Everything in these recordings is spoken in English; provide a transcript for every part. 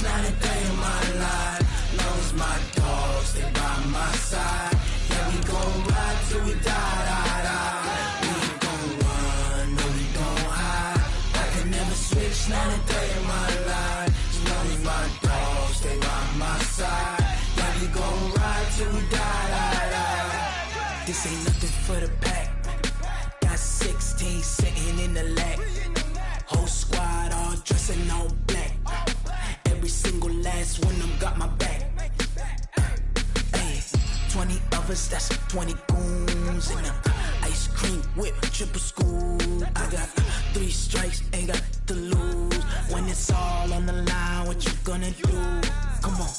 Not a day in my life, long as my dogs stay by my side. Yeah, we gon' ride till we die, die, die. We ain't gon' run, no we don't hide. I can never switch, not a day in my life, as long as my dogs stay by my side. Yeah, we gon' ride till we die, die, die. This ain't nothing for the pack. Got 16 sitting in the lag. Whole squad all dressing all black. Every single last one of them got my back. Hey, 20 of us, that's 20 goons. And ice cream whip, triple scoop. I got 3 strikes, ain't got to lose. When it's all on the line, what you gonna do? Come on,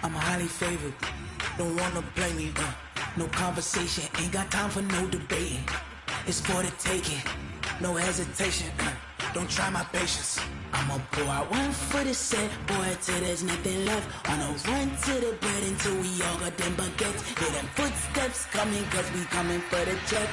I'm highly favored. Don't wanna play me, no conversation. Ain't got time for no debating. It's for the taking, no hesitation. Don't try my patience. I'ma pour out one for the set, boy, till there's nothing left. Wanna run to the bread until we all got them baguettes. Hear them footsteps coming, cause we coming for the check.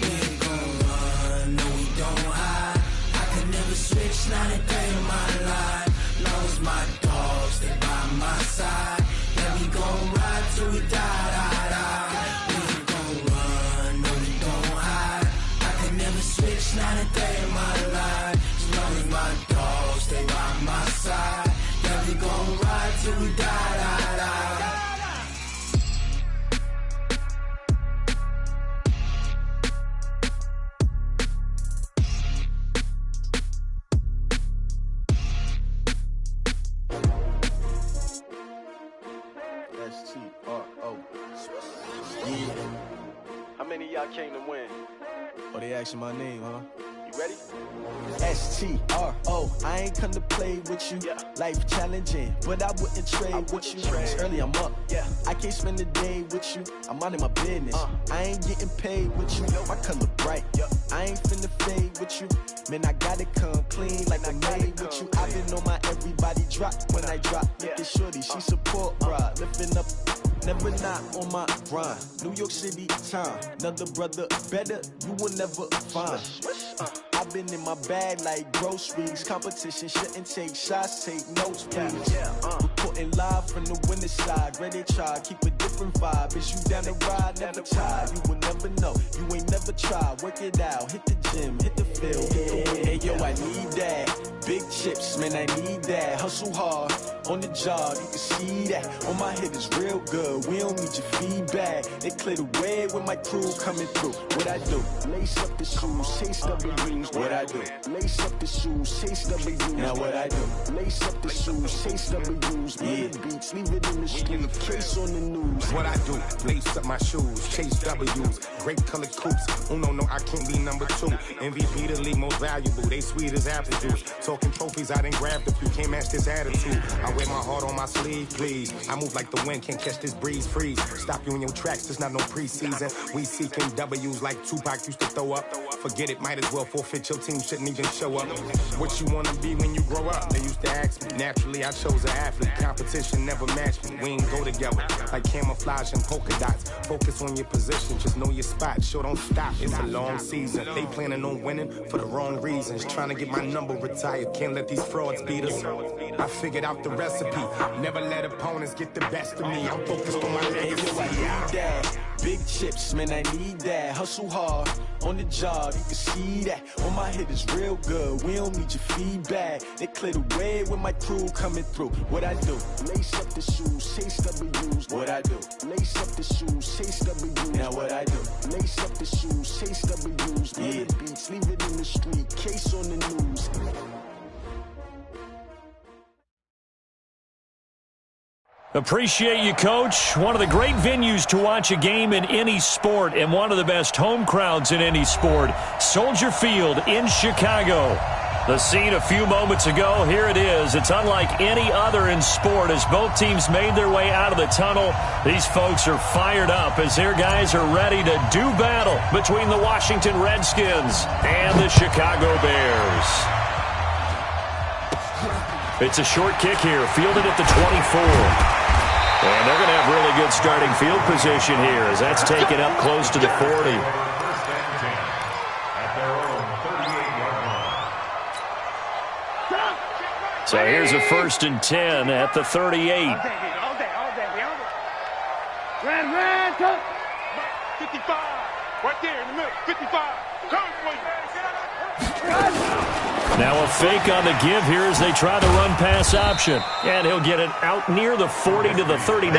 We ain't gon' run, no we don't hide. I can never switch, not a day in my life, long as my dogs stay by my side. Yeah, we gon' ride till we die, die, die. We ain't gon' run, no we don't hide. I can never switch, not a day in my life, as long as my dogs stay by my side. Yeah, we gon' ride till we die, die, die. S-T-R-O. Yeah. How many of y'all came to win? Oh, they asking my name, huh? You ready? S-T-R-O. I ain't come to play with you. Yeah. Life challenging, but I wouldn't trade with you. It's early, I'm up. Yeah. I can't spend the day with you. I'm minding my business. I ain't getting paid with you. My color bright. Yep. I ain't finna fade with you. Man, I gotta come clean like I made with you. I've been on my everybody drop when I drop. Look at shorty, she support ride. Lifting up, never not on my grind. New York City time. Another brother better, you will never find. I've been in my bag like groceries. Competition shouldn't take shots, take notes, please. Reporting live from the winter side. Ready to try, keep a different vibe. Is you down the ride, never tired. You will never know, you ain't never tried. Work it out, hit the gym, hit the field, hit the win. Hey yo, I need that. Big chips, man, I need that. Hustle hard, on the job, you can see that. On my head is real good, we don't need your feedback. They clear the way with my crew coming through. What I do? Lace up the shoes, chase W's. What I do? Lace up the shoes, chase W's. Now what I do? Lace up the shoes, chase W's. Yeah, beats, leave it in the street, case on the news. What I do? Lace up my shoes, chase W's. Great colored coops. Oh no, I can't be number 2. MVP the league most valuable. They sweet as apple juice. Talking trophies, I done grabbed a few. Can't match this attitude. I wear my heart on my sleeve, please. I move like the wind, can't catch this breeze, freeze. Stop you in your tracks, there's not no preseason. We seeking W's like Tupac used to throw up. Forget it, might as well forfeit, your team shouldn't even show up. What you wanna be when you grow up? They used to ask me. Naturally, I chose an athlete. Competition never matched me. We ain't go together like camouflage and polka dots. Focus on your position, just know your spot. Sure, don't stop, it's a long season. They planning on winning for the wrong reasons. Trying to get my number retired, can't let these frauds beat us. I figured out the recipe. Never let opponents get the best of me. I'm focused on my legacy. I need that. Big chips, man, I need that. Hustle hard, on the job, you can see that. On my head is real good, we don't need your feedback. They clear the way with my crew coming through. What I do? Lace up the shoes, chase W's. What I do? Lace up the shoes, chase W's. Now what I do? Lace up the shoes, chase W's. Yeah, beats, leave it in the street, case on the news. Appreciate you, Coach. One of the great venues to watch a game in any sport and one of the best home crowds in any sport. Soldier Field in Chicago. The scene a few moments ago, here it is. It's unlike any other in sport as both teams made their way out of the tunnel. These folks are fired up as their guys are ready to do battle between the Washington Redskins and the Chicago Bears. It's a short kick here, fielded at the 24. And they're going to have really good starting field position here as that's taken up close to the 40. So here's a 1st and 10 at the 38. Ran, come. 55. Right there in the middle. 55. Come, now a fake on the give here as they try the run-pass option. And he'll get it out near the 40 to the 39.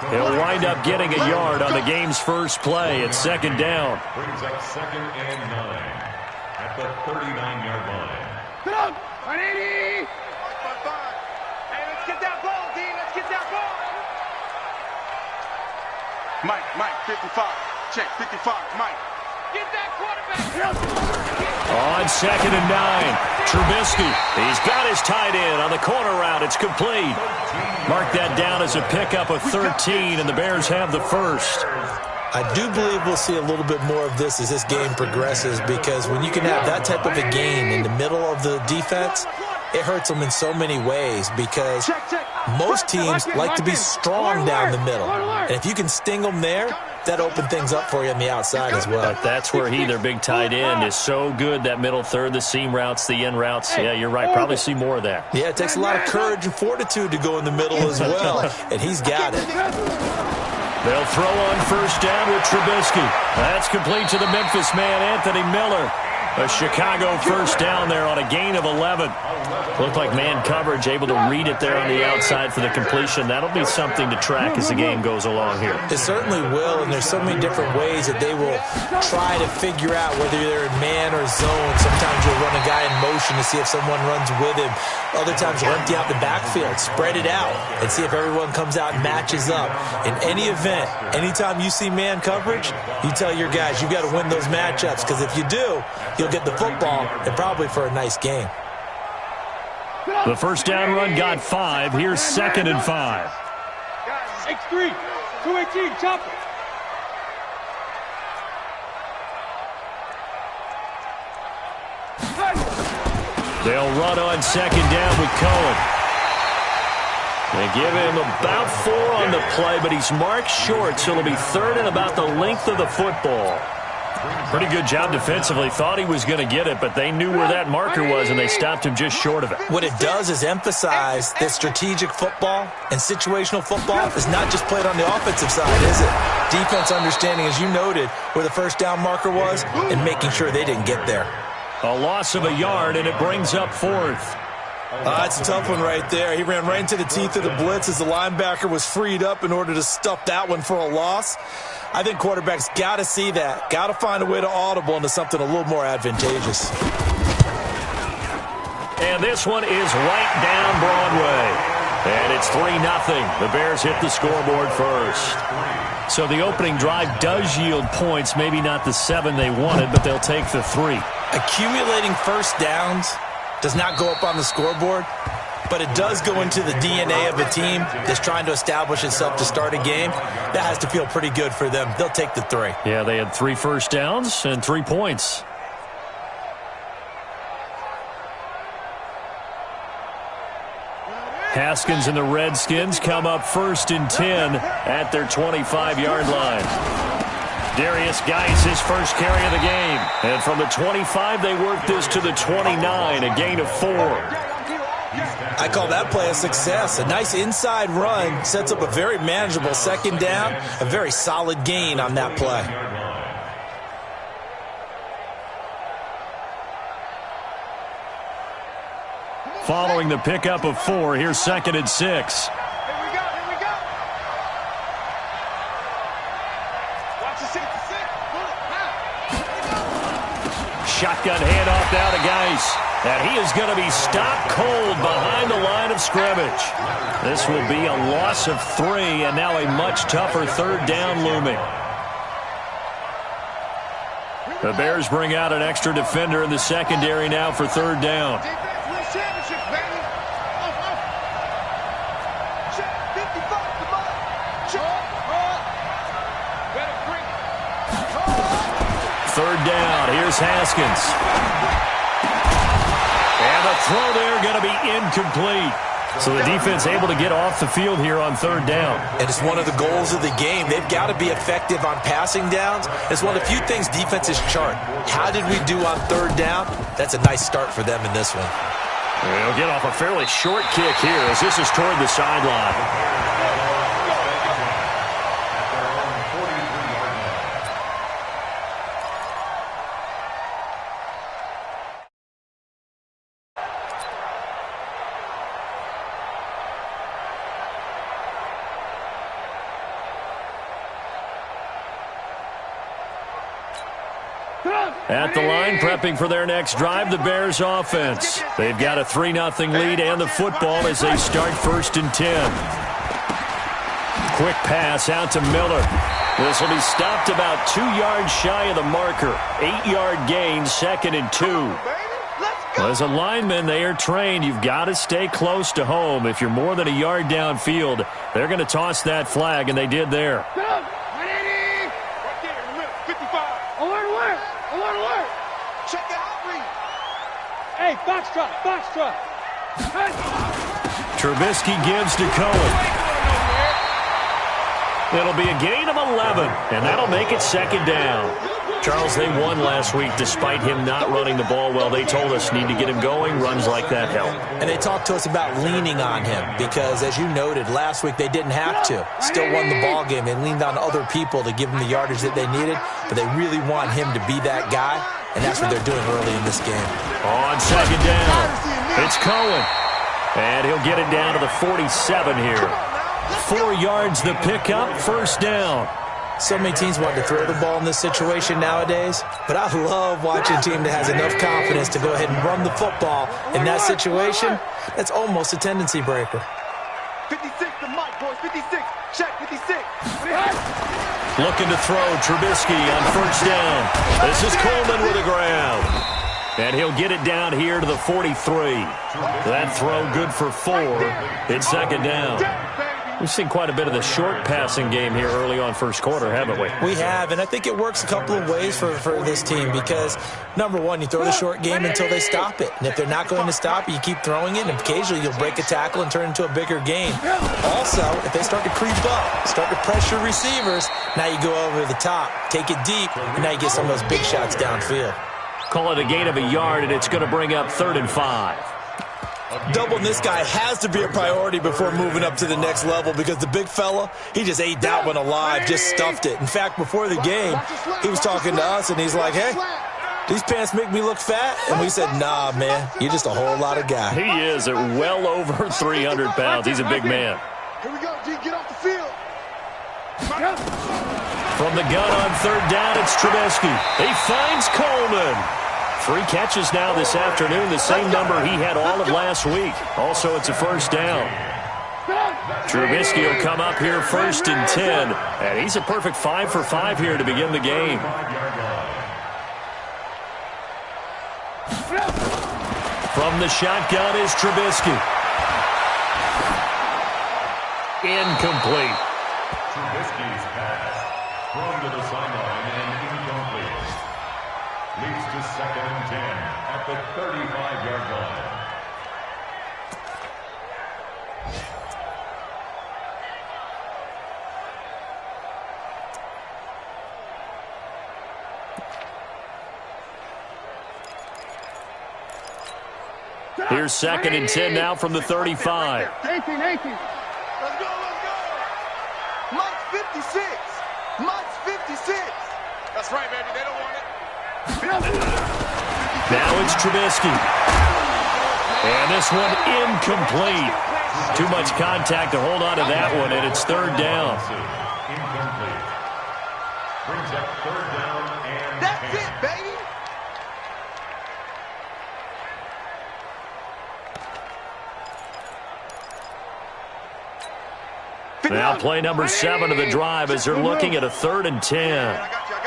He'll wind up getting a yard on the game's first play. It's 2nd down. Brings up 2nd and 9 at the 39-yard line. Come on. 180. Hey, let's get that ball, D. Let's get that ball. Mike, 55. Check, 55. Mike. Get that quarterback. On 2nd and 9, Trubisky. He's got his tight end on the corner route. It's complete. Mark that down as a pickup of 13, and the Bears have the first. I do believe we'll see a little bit more of this as this game progresses, because when you can have that type of a game in the middle of the defense, it hurts them in so many ways, because most teams like to be strong down the middle. And if you can sting them there, that opens things up for you on the outside as well. But that's where their big tight end, is so good, that middle third, the seam routes, the in routes. Yeah, you're right. Probably see more of that. Yeah, it takes a lot of courage and fortitude to go in the middle as well, and he's got it. They'll throw on 1st down with Trubisky. That's complete to the Memphis man, Anthony Miller. A Chicago 1st down there on a gain of 11. Looked like man coverage, able to read it there on the outside for the completion. That'll be something to track as the game goes along here. It certainly will, and there's so many different ways that they will try to figure out whether they're in man or zone. Sometimes you'll run a guy in motion to see if someone runs with him. Other times you'll empty out the backfield, spread it out, and see if everyone comes out and matches up. In any event, anytime you see man coverage, you tell your guys you've got to win those matchups, because if you do, you'll get the football and probably for a nice game. The 1st down run got 5. Here's 2nd and 5. 6-3, 218, chop it. They'll run on 2nd down with Cohen. They give him about 4 on the play, but he's marked short, so it'll be 3rd and about the length of the football. Pretty good job defensively. Thought he was going to get it, but they knew where that marker was, and they stopped him just short of it. What it does is emphasize that strategic football and situational football is not just played on the offensive side, is it? Defense understanding, as you noted, where the 1st down marker was and making sure they didn't get there. A loss of a yard, and it brings up 4th. That's a tough one right there. He ran right into the teeth of the blitz as the linebacker was freed up in order to stuff that one for a loss. I think quarterbacks got to see that, got to find a way to audible into something a little more advantageous. And this one is right down Broadway. And it's 3-0. The Bears hit the scoreboard first. So the opening drive does yield points, maybe not the 7 they wanted, but they'll take the 3. Accumulating 1st downs does not go up on the scoreboard, but it does go into the DNA of a team that's trying to establish itself to start a game. That has to feel pretty good for them. They'll take the 3. Yeah, they had 3 1st downs and 3 points. Haskins and the Redskins come up 1st and 10 at their 25-yard line. Darius Geis, his first carry of the game. And from the 25, they work this to the 29, a gain of 4. I call that play a success. A nice inside run sets up a very manageable 2nd down, a very solid gain on that play. Following the pickup of 4, here's 2nd and 6. Shotgun handoff now to Geis. And he is going to be stopped cold behind the line of scrimmage. This will be a loss of 3, and now a much tougher 3rd down looming. The Bears bring out an extra defender in the secondary now for 3rd down. Third down. Here's Haskins. And the throw there going to be incomplete. So the defense able to get off the field here on third down. And it's one of the goals of the game. They've got to be effective on passing downs. It's one of the few things defenses chart. How did we do on third down? That's a nice start for them in this one. They'll get off a fairly short kick here as this is toward the sideline. At the line, prepping for their next drive, the Bears offense. They've got a 3-0 lead and the football as they start 1st and 10. Quick pass out to Miller. This will be stopped about 2 yards shy of the marker. 8-yard gain, 2nd and 2. Well, as a lineman, they are trained. You've got to stay close to home. If you're more than a yard downfield, they're going to toss that flag, and they did there. Hey, foxtrot. Trubisky gives to Cohen. It'll be a gain of 11, and that'll make it 2nd down. Charles, they won last week despite him not running the ball well. They told us need to get him going. Runs like that help. And they talked to us about leaning on him because, as you noted, last week they didn't have to. Still won the ball game. They leaned on other people to give them the yardage that they needed, but they really want him to be that guy, and that's what they're doing early in this game. On 2nd down, it's Cohen. And he'll get it down to the 47 here. 4 yards the pickup, 1st down. So many teams want to throw the ball in this situation nowadays, but I love watching a team that has enough confidence to go ahead and run the football in that situation. That's almost a tendency breaker. 56 to Mike, boys. 56. Check, 56. Looking to throw Trubisky on 1st down. This is Coleman with the ground. And he'll get it down here to the 43. That throw good for 4. It's 2nd down. We've seen quite a bit of the short passing game here early on 1st quarter, haven't we? We have, and I think it works a couple of ways for this team because, number one, you throw the short game until they stop it. And if they're not going to stop it, you keep throwing it, and occasionally you'll break a tackle and turn it into a bigger gain. Also, if they start to creep up, start to pressure receivers, now you go over the top, take it deep, and now you get some of those big shots downfield. Call it a gain of a yard, and it's going to bring up 3rd and 5. Doubling this guy has to be a priority before moving up to the next level because the big fella, he just ate that one alive, just stuffed it. In fact, before the game, he was talking to us, and he's like, hey, these pants make me look fat? And we said, nah, man, you're just a whole lot of guy. He is at well over 300 pounds. He's a big man. Here we go, G. Get off the field. From the gun on 3rd down, it's Trubisky. He finds Coleman. 3 catches now this afternoon, the same number he had all of last week. Also, it's a 1st down. Trubisky will come up here 1st and 10, and he's a perfect 5 for 5 here to begin the game. From the shotgun is Trubisky. Incomplete. Trubisky's pass thrown to the sideline and incomplete. Leads to 2nd and 10 at the 35-yard line. Here's 2nd and 10 now from the 35. 18. Let's go. Mike's 56. Mike's 56. That's right, baby. They don't want it. Now it's Trubisky. And this one incomplete. Too much contact to hold on to that one, and it's 3rd down. Incomplete. Brings up 3rd down and That's 10. it, baby. Now play number 7 of the drive as they're looking at a 3rd and 10. I got you.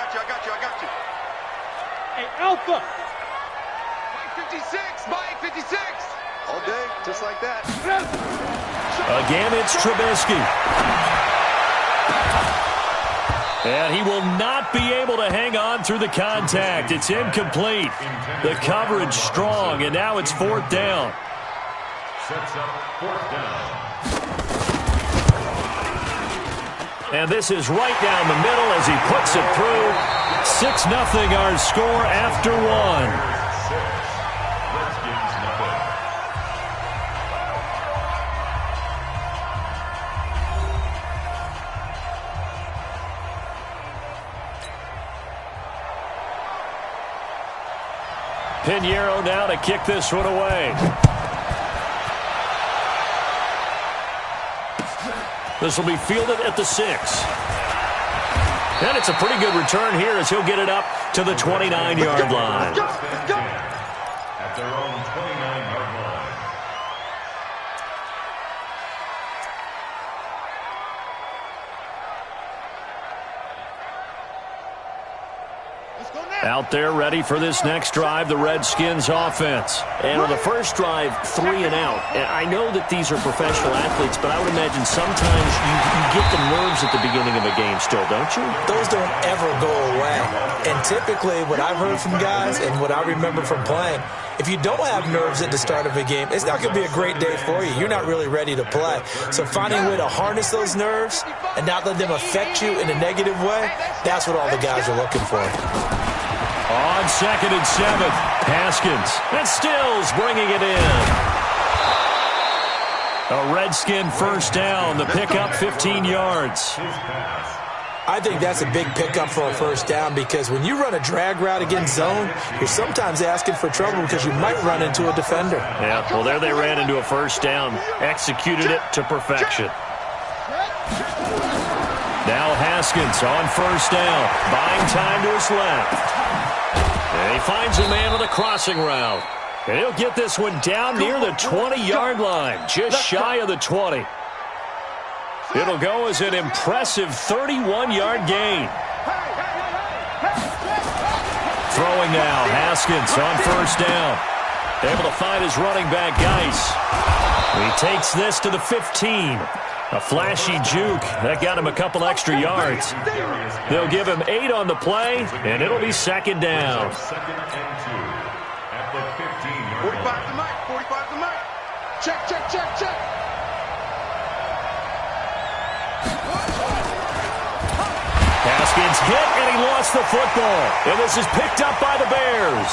Hey, Alpha. Mike 56. All day, just like that. Again, it's Trubisky. And he will not be able to hang on through the contact. It's incomplete. The coverage strong, and now it's 4th down. Sets up 4th down. And this is right down the middle as he puts it through. 6-0 our score after 1. Redskins nothing. Pinheiro now to kick this one away. This will be fielded at the 6. And it's a pretty good return here as he'll get it up to the 29-yard line. At their own 29-yard line. Out there ready for this next drive, the Redskins offense. And on the first drive, 3 and out. And I know that these are professional athletes, but I would imagine sometimes you get the nerves at the beginning of a game still, don't you? Those don't ever go away. And typically what I've heard from guys and what I remember from playing, if you don't have nerves at the start of a game, it's not going to be a great day for you. You're not really ready to play. So finding a way to harness those nerves and not let them affect you in a negative way, that's what all the guys are looking for. On 2nd and 7, Haskins. And Stills bringing it in. A Redskin first down. The pickup 15 yards. I think that's a big pickup for a first down because when you run a drag route against zone, you're sometimes asking for trouble because you might run into a defender. Yeah, well, there they ran into a first down. Executed it to perfection. Now Haskins on first down. Buying time to his left. And he finds a man with a crossing route. And he'll get this one down near the 20-yard line, just shy of the 20. It'll go as an impressive 31-yard gain. Throwing now, Haskins on first down. Able to find his running back, Geis. He takes this to the 15. A flashy juke. That got him a couple extra yards. They'll give him 8 on the play, and it'll be 2nd down. 2nd and 2 at the 15-yard 45 to Mike. 45 to Mike. Check, check, check, check. Haskins hit, and he lost the football. And this is picked up by the Bears.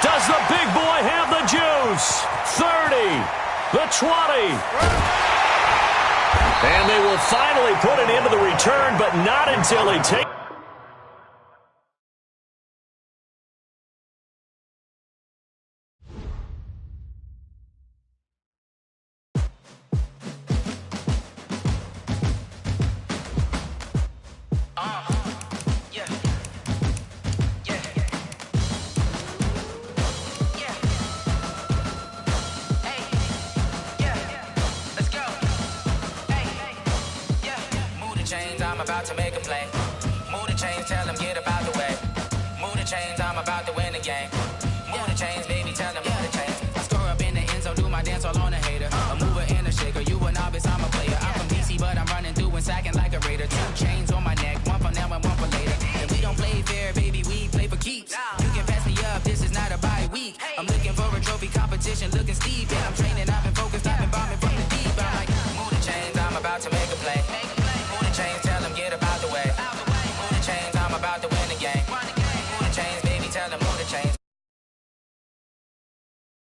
Does the big boy have the juice? 30. The 20. And they will finally put it into the return, but not until he takes. About to make a play. Move the chains, tell them get up out the way. Move the chains, I'm about to win the game. Move the chains, baby, tell them move the chains. I score up in the end zone, do my dance all on a hater. A mover and a shaker, you a novice, I'm a player. I'm from DC, but I'm running through and sacking like a raider. 2 chains on my neck, one for now and one for later. And we don't play fair, baby, we play for keeps. You can pass me up, this is not a bye week. I'm looking for a trophy competition, looking steep. And I'm training, I've been focused, I've been bombing from the deep. I'm like, move the chains, I'm about to make a play. Move the chains, tell them get up out the way. Move the chains, I'm about to win the game. Move the chains, baby, tell them move the chains.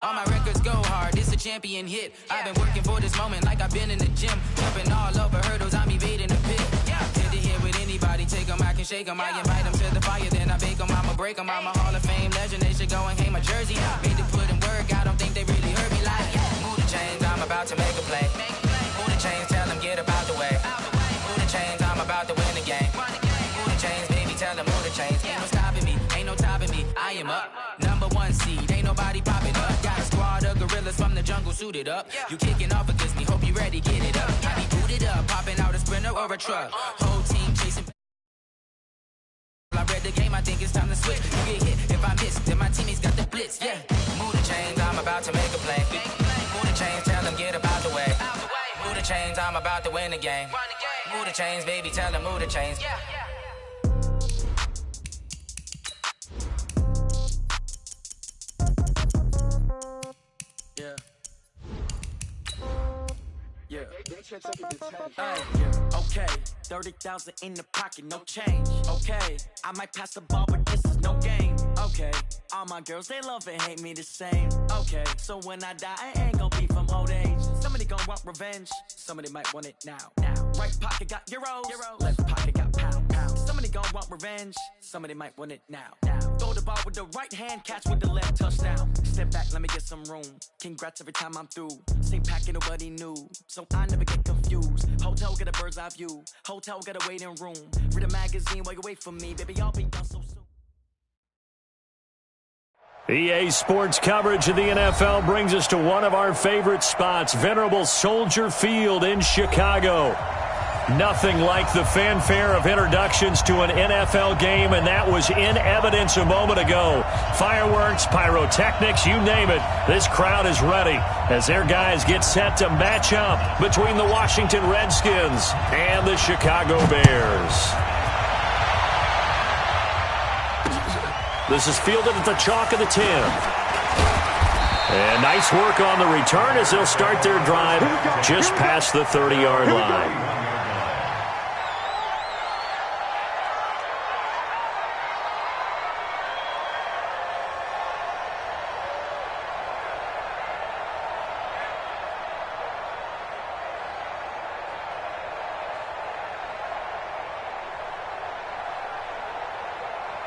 All my records go hard, this a champion hit. I've been working for this moment like I've been in the gym. Jumping all over hurdles, I'm evading the pit. Hit it here with anybody, take them, I can shake them. I invite them to the fire, then I bake them, I'ma break them. I'm a Hall of Fame legend, they should go and hang my jersey. Made to put in work, I don't think they really heard me like. Move the chains, I'm about to make a play. Move the chains, tell them get up out the way. Move the chains, I'm about to win the game. Move the chains, baby, tell them move the chains. Ain't no stopping me, ain't no topping me, I am up. #1 seed, ain't nobody popping up. Got a squad of gorillas from the jungle suited up. You kicking off against me, hope you ready, get it up. I be booted up, popping out a sprinter or a truck. Whole team chasing. I read the game, I think it's time to switch. You get hit, if I miss, then my teammates got the blitz, yeah. Move the chains, I'm about to make a play. Move the chains, tell them get up out the way. Move the chains, I'm about about to win the game. Move the chains, baby, tell them move the chains. Yeah. Okay, 30,000 in the pocket, no change. Okay, I might pass the ball, but this is no game. Okay, all my girls, they love and hate me the same. Okay, so when I die, I ain't gonna be from old age. Somebody gonna want revenge, somebody might want it now. Right pocket got euros, left pocket got pound. Somebody gonna want revenge, somebody might want it now. Throw the ball with the right hand, catch with the left, touchdown. Step back, let me get some room. Congrats every time I'm through. Same packet, nobody knew, so I never get confused. Hotel get a bird's eye view. Hotel get a waiting room. Read a magazine while you wait for me, baby. I'll be done so soon. EA Sports coverage of the NFL brings us to one of our favorite spots, venerable Soldier Field in Chicago. Nothing like the fanfare of introductions to an NFL game, and that was in evidence a moment ago. Fireworks, pyrotechnics, you name it. This crowd is ready as their guys get set to match up between the Washington Redskins and the Chicago Bears. This is fielded at the chalk of the 10. And nice work on the return as they'll start their drive just past the 30-yard line.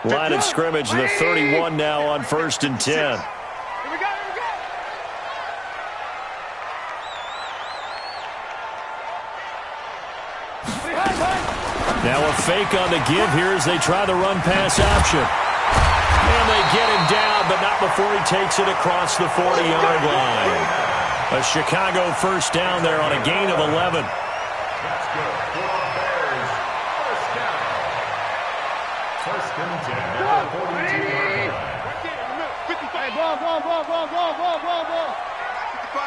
Line of scrimmage, the 31 now on 1st and 10. Here we go, here we go. Now a fake on the give here as they try the run-pass option. And they get him down, but not before he takes it across the 40-yard line. A Chicago first down there on a gain of 11. That's good for the Bears. First down. First and 10 at the 42-yard line. Right there in the middle. 55. Hey, ball. 55.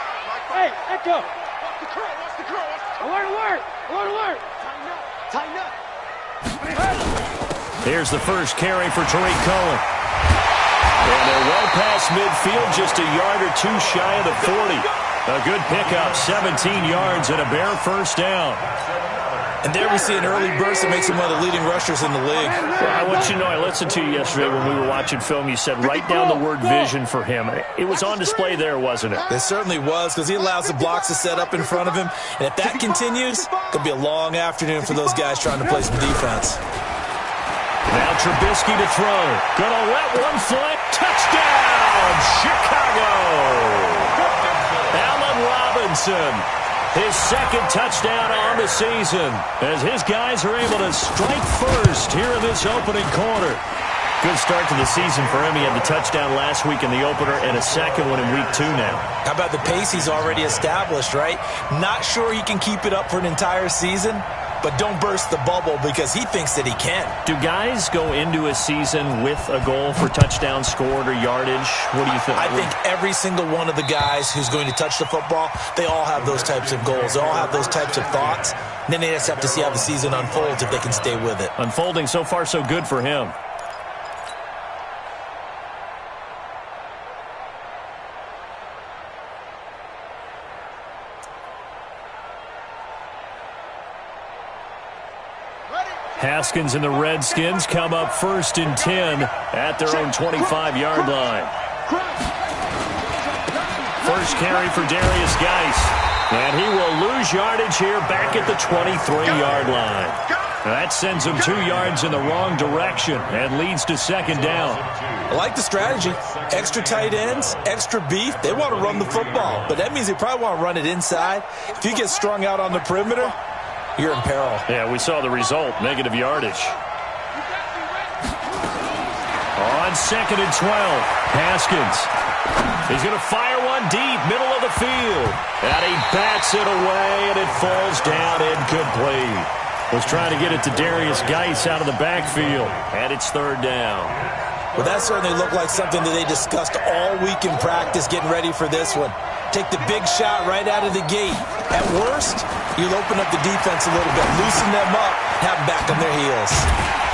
Hey, Echo. Watch the curl. Alert. Tighten up. Here's the first carry for Tariq Cohen. And they're well past midfield, just a yard or two shy of the 40. A good pickup, 17 yards and a Bear first down. And there we see an early burst that makes him one of the leading rushers in the league. Well, I want you to know, I listened to you yesterday when we were watching film. You said write down the word vision for him. It was on display there, wasn't it? It certainly was, because he allows the blocks to set up in front of him. And if that continues, it could be a long afternoon for those guys trying to play some defense. Now Trubisky to throw. Gonna let one fly. Touchdown, Chicago! Allen Robinson. His second touchdown on the season as his guys are able to strike first here in this opening quarter. Good start to the season for him. He had the touchdown last week in the opener and a second one in week 2 now. How about the pace he's already established, right? Not sure he can keep it up for an entire season, but don't burst the bubble because he thinks that he can. Do guys go into a season with a goal for touchdown scored or yardage? What do you think? I think every single one of the guys who's going to touch the football, they all have those types of goals. They all have those types of thoughts. And then they just have to see how the season unfolds if they can stay with it. Unfolding so far so good for him. Haskins and the Redskins come up 1st and 10 at their own 25-yard line. First carry for Darius Geis. And he will lose yardage here back at the 23-yard line. That sends him 2 yards in the wrong direction and leads to second down. I like the strategy. Extra tight ends, extra beef. They want to run the football, but that means they probably want to run it inside. If you get strung out on the perimeter, you're in peril. Yeah, we saw the result, negative yardage. On 2nd and 12, Haskins. He's going to fire one deep, middle of the field. And he bats it away, and it falls down incomplete. Was trying to get it to Darius Geis out of the backfield, and it's 3rd down. Well, that certainly looked like something that they discussed all week in practice getting ready for this one. take the big shot right out of the gate. At worst, you'll open up the defense a little bit, loosen them up, have them back on their heels.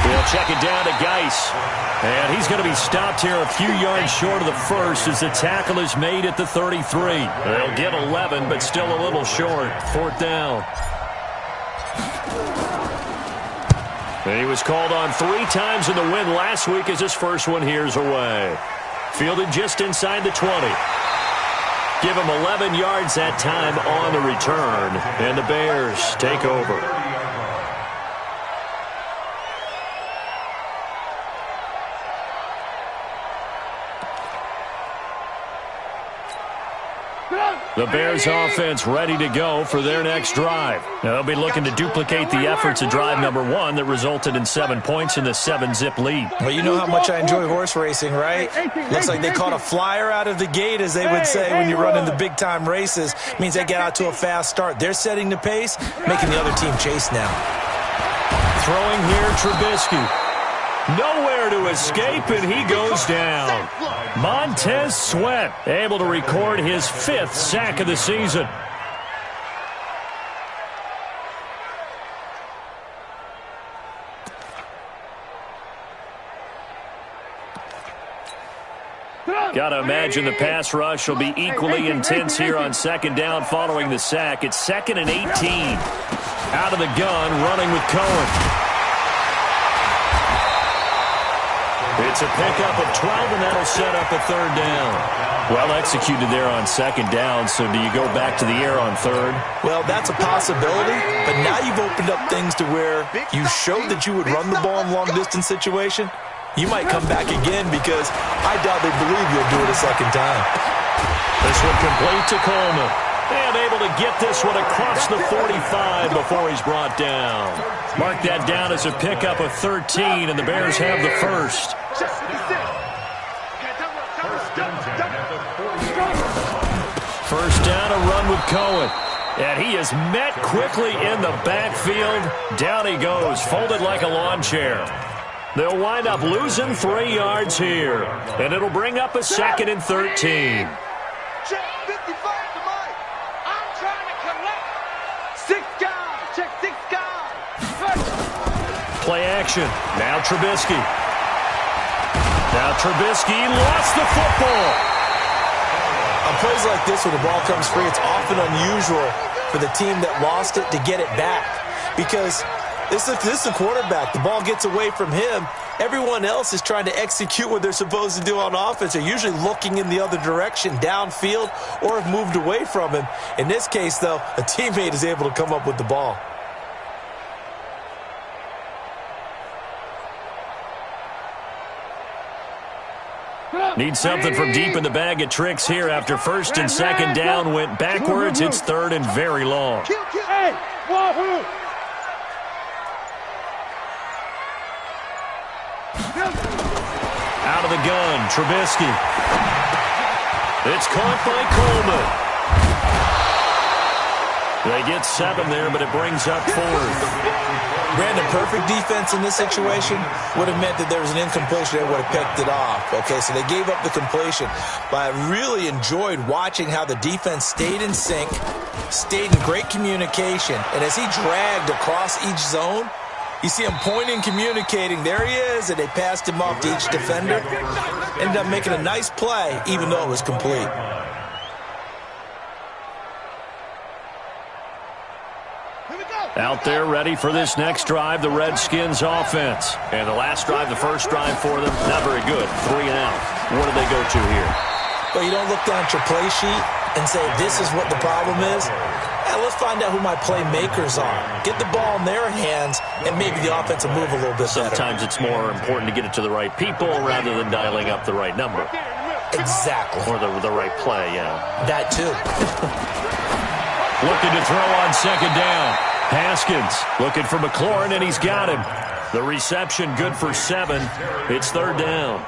We'll check it down to Geis. And he's going to be stopped here a few yards short of the first as the tackle is made at the 33. They'll get 11, but still a little short. 4th down. He was called on 3 times in the win last week as his first one here's away. Fielded just inside the 20. Give him 11 yards that time on the return. And the Bears take over. The Bears offense ready to go for their next drive. They'll be looking to duplicate the efforts of drive number 1 that resulted in 7 points in the 7-zip lead. Well, you know how much I enjoy horse racing, right? Looks like they caught a flyer out of the gate, as they would say when you run in the big-time races. Means they get out to a fast start. They're setting the pace, making the other team chase now. Throwing here, Trubisky. Nowhere to escape, and he goes down. Montez Sweat able to record his 5th sack of the season. Got to imagine the pass rush will be equally intense here on 2nd down following the sack. It's 2nd and 18. Out of the gun, running with Cohen. It's a pickup of 12, and that'll set up a 3rd down. Well executed there on 2nd down, so do you go back to the air on 3rd? Well, that's a possibility, but now you've opened up things to where you showed that you would run the ball in long-distance situation. You might come back again because I doubt they believe you'll do it a 2nd time. This one complete to Coleman. And able to get this one across the 45 before he's brought down. Mark that down as a pickup of 13, and the Bears have the first. First down, a run with Cohen. And he is met quickly in the backfield. Down he goes, folded like a lawn chair. They'll wind up losing 3 yards here. And it'll bring up a 2nd and 13. Check 55 to Mike. I'm trying to collect. 6 guys. Check 6 guys. Play action. Now Trubisky. Now Trubisky lost the football. On plays like this, when the ball comes free, it's often unusual for the team that lost it to get it back. Because this is the quarterback. The ball gets away from him. Everyone else is trying to execute what they're supposed to do on offense. They're usually looking in the other direction, downfield, or have moved away from him. In this case, though, a teammate is able to come up with the ball. Need something from deep in the bag of tricks here after 1st and 2nd down went backwards. It's 3rd and very long. Hey, wahoo! Out of the gun, Trubisky. It's caught by Coleman. They get 7 there, but it brings up 4th. Brandon, perfect defense in this situation would have meant that there was an incompletion that would have picked it off. Okay, so they gave up the completion. But I really enjoyed watching how the defense stayed in sync, stayed in great communication, and as he dragged across each zone, you see him pointing, communicating. There he is, and they passed him off to each defender. Ended up making a nice play, even though it was complete. Out there ready for this next drive, the Redskins offense. And the last drive, the first drive for them, not very good. 3 and out. What do they go to here? Well, you don't look down at your play sheet and say, this is what the problem is. Let's find out who my playmakers are. Get the ball in their hands, and maybe the offense will move a little bit better. Sometimes it's more important to get it to the right people rather than dialing up the right number. Exactly. Or the right play, yeah. That too. Looking to throw on 2nd down. Haskins looking for McLaurin, and he's got him. The reception good for 7. It's 3rd down.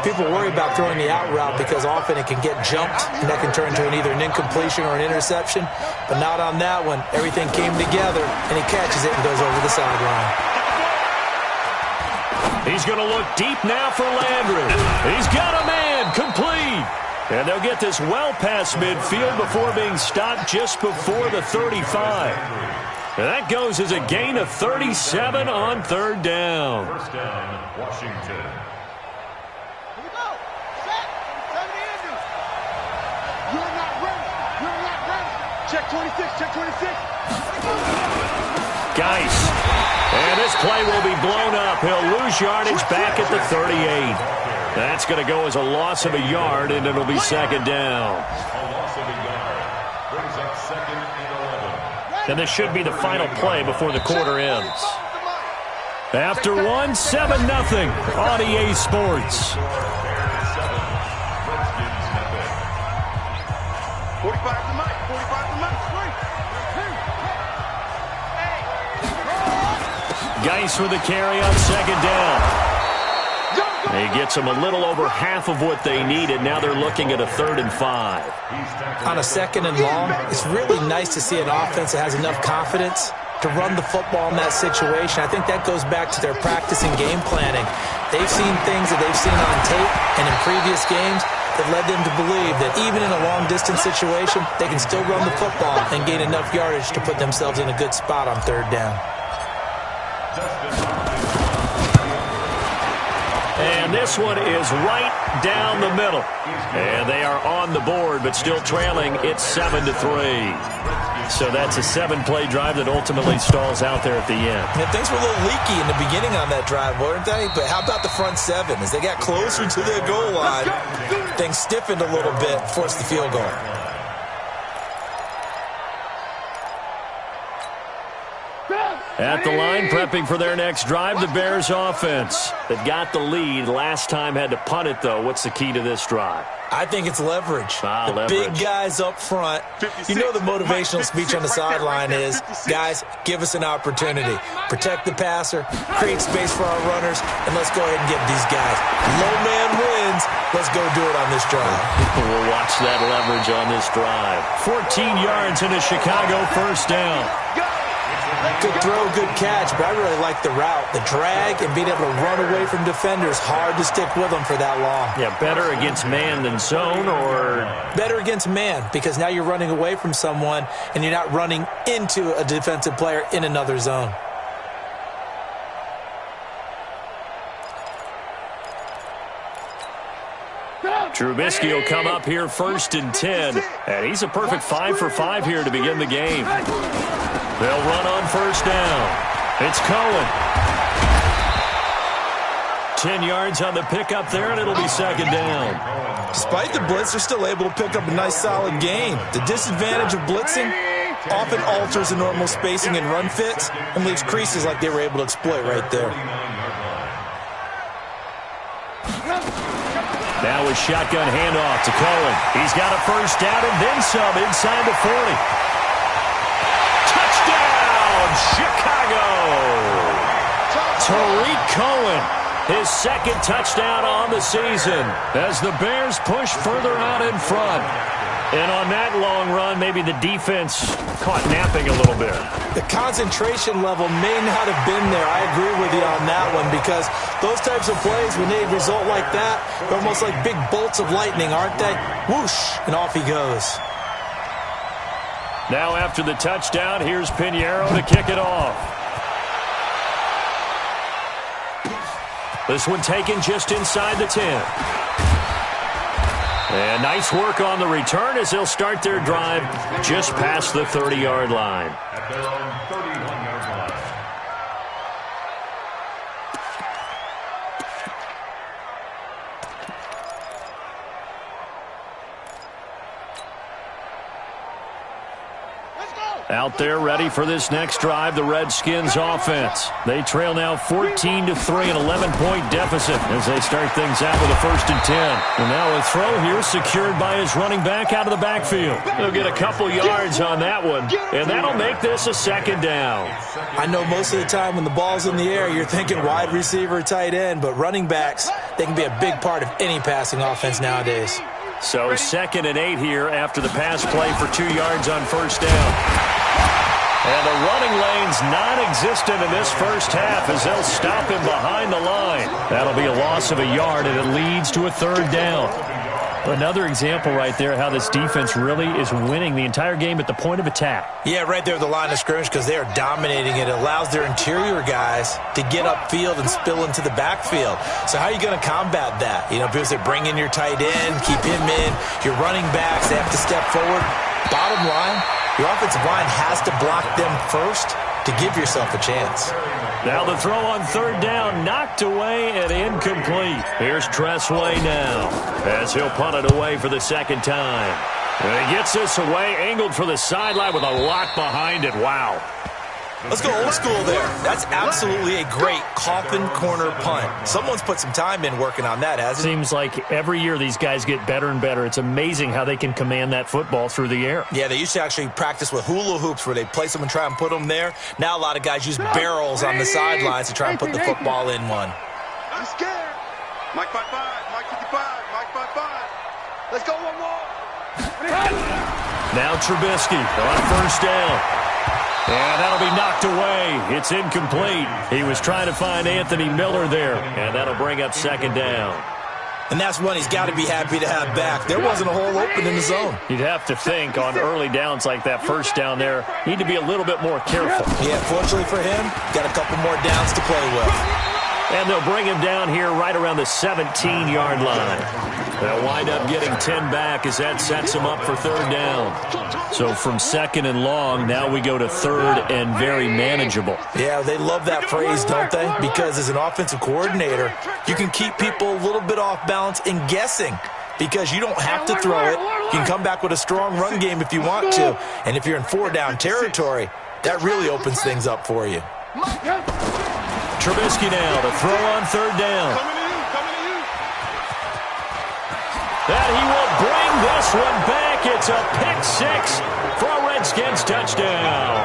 People worry about throwing the out route because often it can get jumped, and that can turn into either an incompletion or an interception. But not on that one. Everything came together, and he catches it and goes over the sideline. He's going to look deep now for Landry. He's got a man. Complete. And they'll get this well past midfield before being stopped just before the 35. And that goes as a gain of 37 on third down. First down, Washington. Here we go. Set. Turn the engine. You're not ready. You're not ready. Check 26. Check 26. Geis. And this play will be blown up. He'll lose yardage back at the 38. That's going to go as a loss of a yard, and it'll be second down. A loss of a yard brings up second and 11. And this should be the final play before the quarter ends. After one, 7-0 on EA Sports. 45 to Mike. 45 to Mike. Geis with the carry on second down. He gets them a little over half of what they needed. Now they're looking at a 3rd and 5. On a 2nd and long, it's really nice to see an offense that has enough confidence to run the football in that situation. I think that goes back to their practice and game planning. They've seen things that they've seen on tape and in previous games that led them to believe that even in a long-distance situation, they can still run the football and gain enough yardage to put themselves in a good spot on 3rd down. And this one is right down the middle. And they are on the board, but still trailing. It's 7-3. So that's a 7-play drive that ultimately stalls out there at the end. And things were a little leaky in the beginning on that drive, weren't they? But how about the front 7? As they got closer to their goal line, things stiffened a little bit, forced the field goal. At the line, prepping for their next drive, the Bears offense that got the lead. Last time had to punt it, though. What's the key to this drive? I think it's leverage. The leverage. Big guys up front. You know the motivational speech on the sideline is, guys, give us an opportunity. Protect the passer, create space for our runners, and let's go ahead and get these guys. Low man wins. Let's go do it on this drive. We'll watch that leverage on this drive. 14 yards in a Chicago first down. Good throw, good catch, but I really like the route. The drag and being able to run away from defenders, hard to stick with them for that long. Yeah, better against man than zone, or? Better against man, because now you're running away from someone and you're not running into a defensive player in another zone. Trubisky will come up here 1st and 10, and he's a perfect 5 for 5 here to begin the game. They'll run on first down. It's Cohen. 10 yards on the pickup there, and it'll be second down. Despite the blitz, they're still able to pick up a nice, solid gain. The disadvantage of blitzing often alters the normal spacing and run fits and leaves creases like they were able to exploit right there. Now a shotgun handoff to Cohen. He's got a first down and then some inside the 40. Touchdown, Chicago! Tariq Cohen, his 2nd touchdown on the season as the Bears push further out in front. And on that long run, maybe the defense caught napping a little bit. The concentration level may not have been there. I agree with you on that one, because those types of plays, when they result like that, they're almost like big bolts of lightning, aren't they? Whoosh, and off he goes. Now after the touchdown, here's Pinheiro to kick it off. This one taken just inside the 10. And nice work on the return as they'll start their drive just past the 30-yard line. At their own 31-yard line. Out there ready for this next drive, the Redskins offense. They trail now 14-3, an 11-point deficit as they start things out with a 1st and 10. And now a throw here secured by his running back out of the backfield. They'll get a couple yards on that one, and that'll make this a 2nd down. I know most of the time when the ball's in the air, you're thinking wide receiver, tight end, but running backs, they can be a big part of any passing offense nowadays. So 2nd and 8 here after the pass play for 2 yards on first down. And the running lane's non-existent in this first half as they'll stop him behind the line. That'll be a loss of a yard, and it leads to a 3rd down. Another example right there how this defense really is winning the entire game at the point of attack. Yeah, right there at the line of scrimmage because they are dominating it. It allows their interior guys to get upfield and spill into the backfield. So how are you going to combat that? You know, because they bring in your tight end, keep him in, your running backs, they have to step forward. Bottom line, your offensive line has to block them first to give yourself a chance. Now the throw on third down, knocked away and incomplete. Here's Tressway now as he'll punt it away for the second time. And he gets this away, angled for the sideline with a lot behind it. Wow. Let's go old school there. That's absolutely a great coffin corner punt. Someone's put some time in working on that, hasn't it? Seems like every year these guys get better and better. It's amazing how they can command that football through the air. Yeah, they used to actually practice with hula hoops where they place them and try and put them there. Now a lot of guys use barrels on the sidelines to try and put the football in one. I'm scared. Mike 5-5, Mike 55, Mike 5-5. Let's go one more. Now Trubisky on first down. And that'll be knocked away. It's incomplete. He was trying to find Anthony Miller there, and that'll bring up second down. And that's one he's got to be happy to have back. There wasn't a hole open in the zone. You'd have to think on early downs like that first down there, need to be a little bit more careful. Yeah, fortunately for him, got a couple more downs to play with. And they'll bring him down here right around the 17-yard line. They'll wind up getting 10 back as that sets them up for third down. So from second and long, now we go to third and very manageable. Yeah, they love that phrase, don't they? Because as an offensive coordinator, you can keep people a little bit off balance and guessing because you don't have to throw it. You can come back with a strong run game if you want to. And if you're in four-down territory, that really opens things up for you. Trubisky now to throw on third down. And he will bring this one back. It's a pick six for a Redskins touchdown.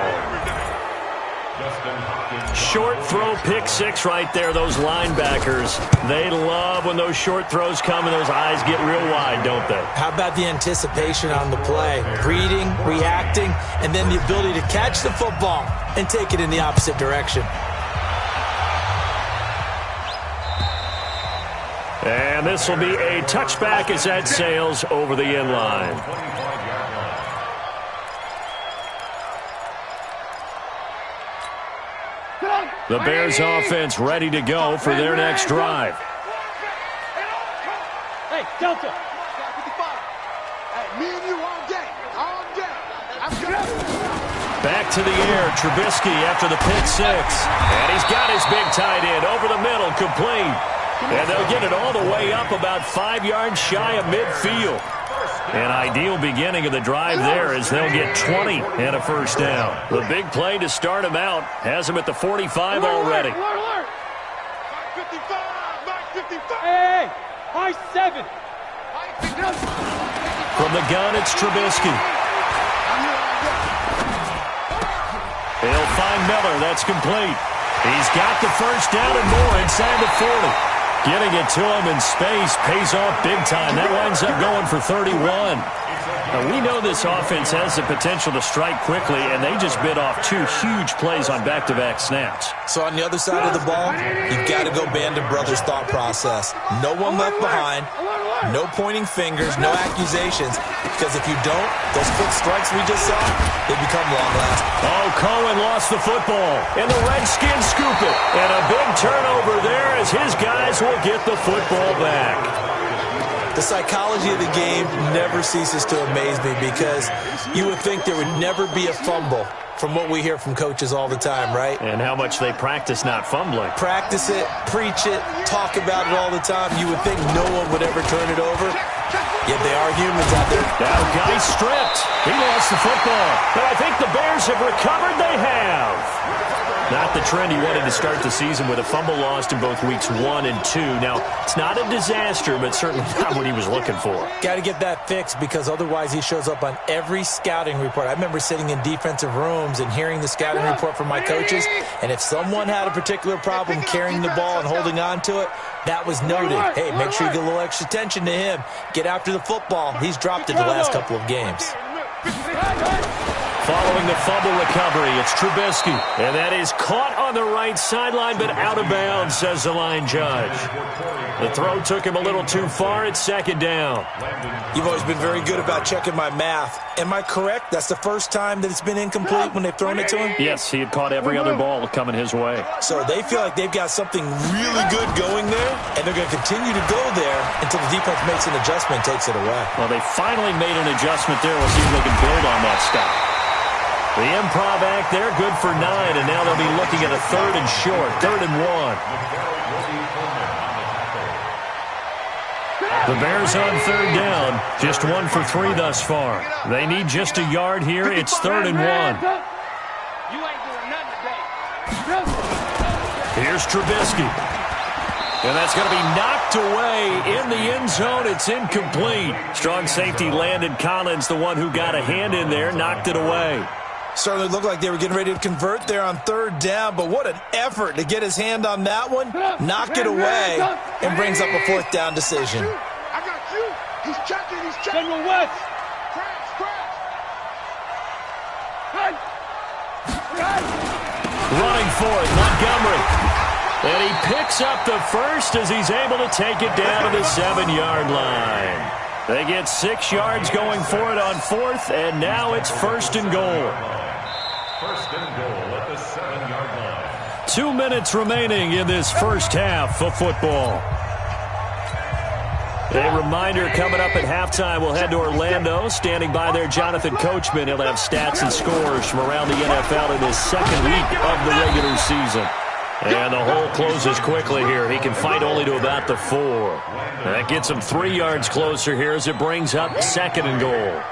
Short throw pick six right there. Those linebackers, they love when those short throws come and those eyes get real wide, don't they? How about the anticipation on the play? Reading, reacting, and then the ability to catch the football and take it in the opposite direction. And this will be a touchback as that sails over the end line. The Bears offense ready to go for their next drive. Hey, Delta. Hey, me and you all day. All day. I'm good. Back to the air, Trubisky after the pick six. And he's got his big tight end over the middle, complete. And they'll get it all the way up about 5 yards shy of midfield. An ideal beginning of the drive there as they'll get 20 and a first down. The big play to start him out has him at the 45 already. Mike 55, Mike 55. Hey, Mike 7. From the gun, it's Trubisky. He'll find Miller. That's complete. He's got the first down and more inside the 40. Getting it to him in space pays off big time. That winds up going for 31. Now, we know this offense has the potential to strike quickly, and they just bit off 2 huge plays on back-to-back snaps. So on the other side of the ball, you've got to go Band of Brothers thought process. No one left behind, no pointing fingers, no accusations, because if you don't, those quick strikes we just saw, they become long-lasting. Oh, Cohen lost the football, and the Redskins scoop it. And a big turnover there as his guys will get the football back. The psychology of the game never ceases to amaze me because you would think there would never be a fumble from what we hear from coaches all the time, right? And how much they practice not fumbling. Practice it, preach it, talk about it all the time. You would think no one would ever turn it over, yet they are humans out there. Now, guy stripped. He lost the football. But I think the Bears have recovered. They have. Not the trend he wanted to start the season with a fumble lost in both weeks 1 and 2. Now, it's not a disaster, but certainly not what he was looking for. Got to get that fixed because otherwise he shows up on every scouting report. I remember sitting in defensive rooms and hearing the scouting report from my coaches, and if someone had a particular problem carrying the ball and holding on to it, that was noted. Hey, make sure you get a little extra attention to him. Get after the football. He's dropped it the last couple of games. Following the fumble recovery, it's Trubisky. And that is caught on the right sideline, but out of bounds, says the line judge. The throw took him a little too far. It's second down. You've always been very good about checking my math. Am I correct? That's the first time that it's been incomplete when they've thrown it to him? Yes, he had caught every other ball coming his way. So they feel like they've got something really good going there, and they're going to continue to go there until the defense makes an adjustment and takes it away. Well, they finally made an adjustment there. We'll see if they can build on that stop. The improv act there, good for 9, and now they'll be looking at a 3rd and short, 3rd and 1. The Bears on 3rd down, just 1 for 3 thus far. They need just a yard here. It's 3rd and 1. Here's Trubisky. And that's going to be knocked away in the end zone. It's incomplete. Strong safety Landon Collins, the one who got a hand in there, knocked it away. Certainly looked like they were getting ready to convert there on 3rd down, but what an effort to get his hand on that one, knock it away, and brings up a 4th down decision. I got you. He's checking. General West. Running for it, Montgomery. And he picks up the first as he's able to take it down to the 7-yard line. They get 6 yards going for it on 4th, and now it's 1st and goal. 1st and goal at the 7-yard line. 2 minutes remaining in this first half of football. A reminder coming up at halftime, we'll head to Orlando. Standing by there, Jonathan Coachman. He'll have stats and scores from around the NFL in his 2nd week of the regular season. And the hole closes quickly here. He can fight only to about the 4. That gets him 3 yards closer here as it brings up 2nd and goal.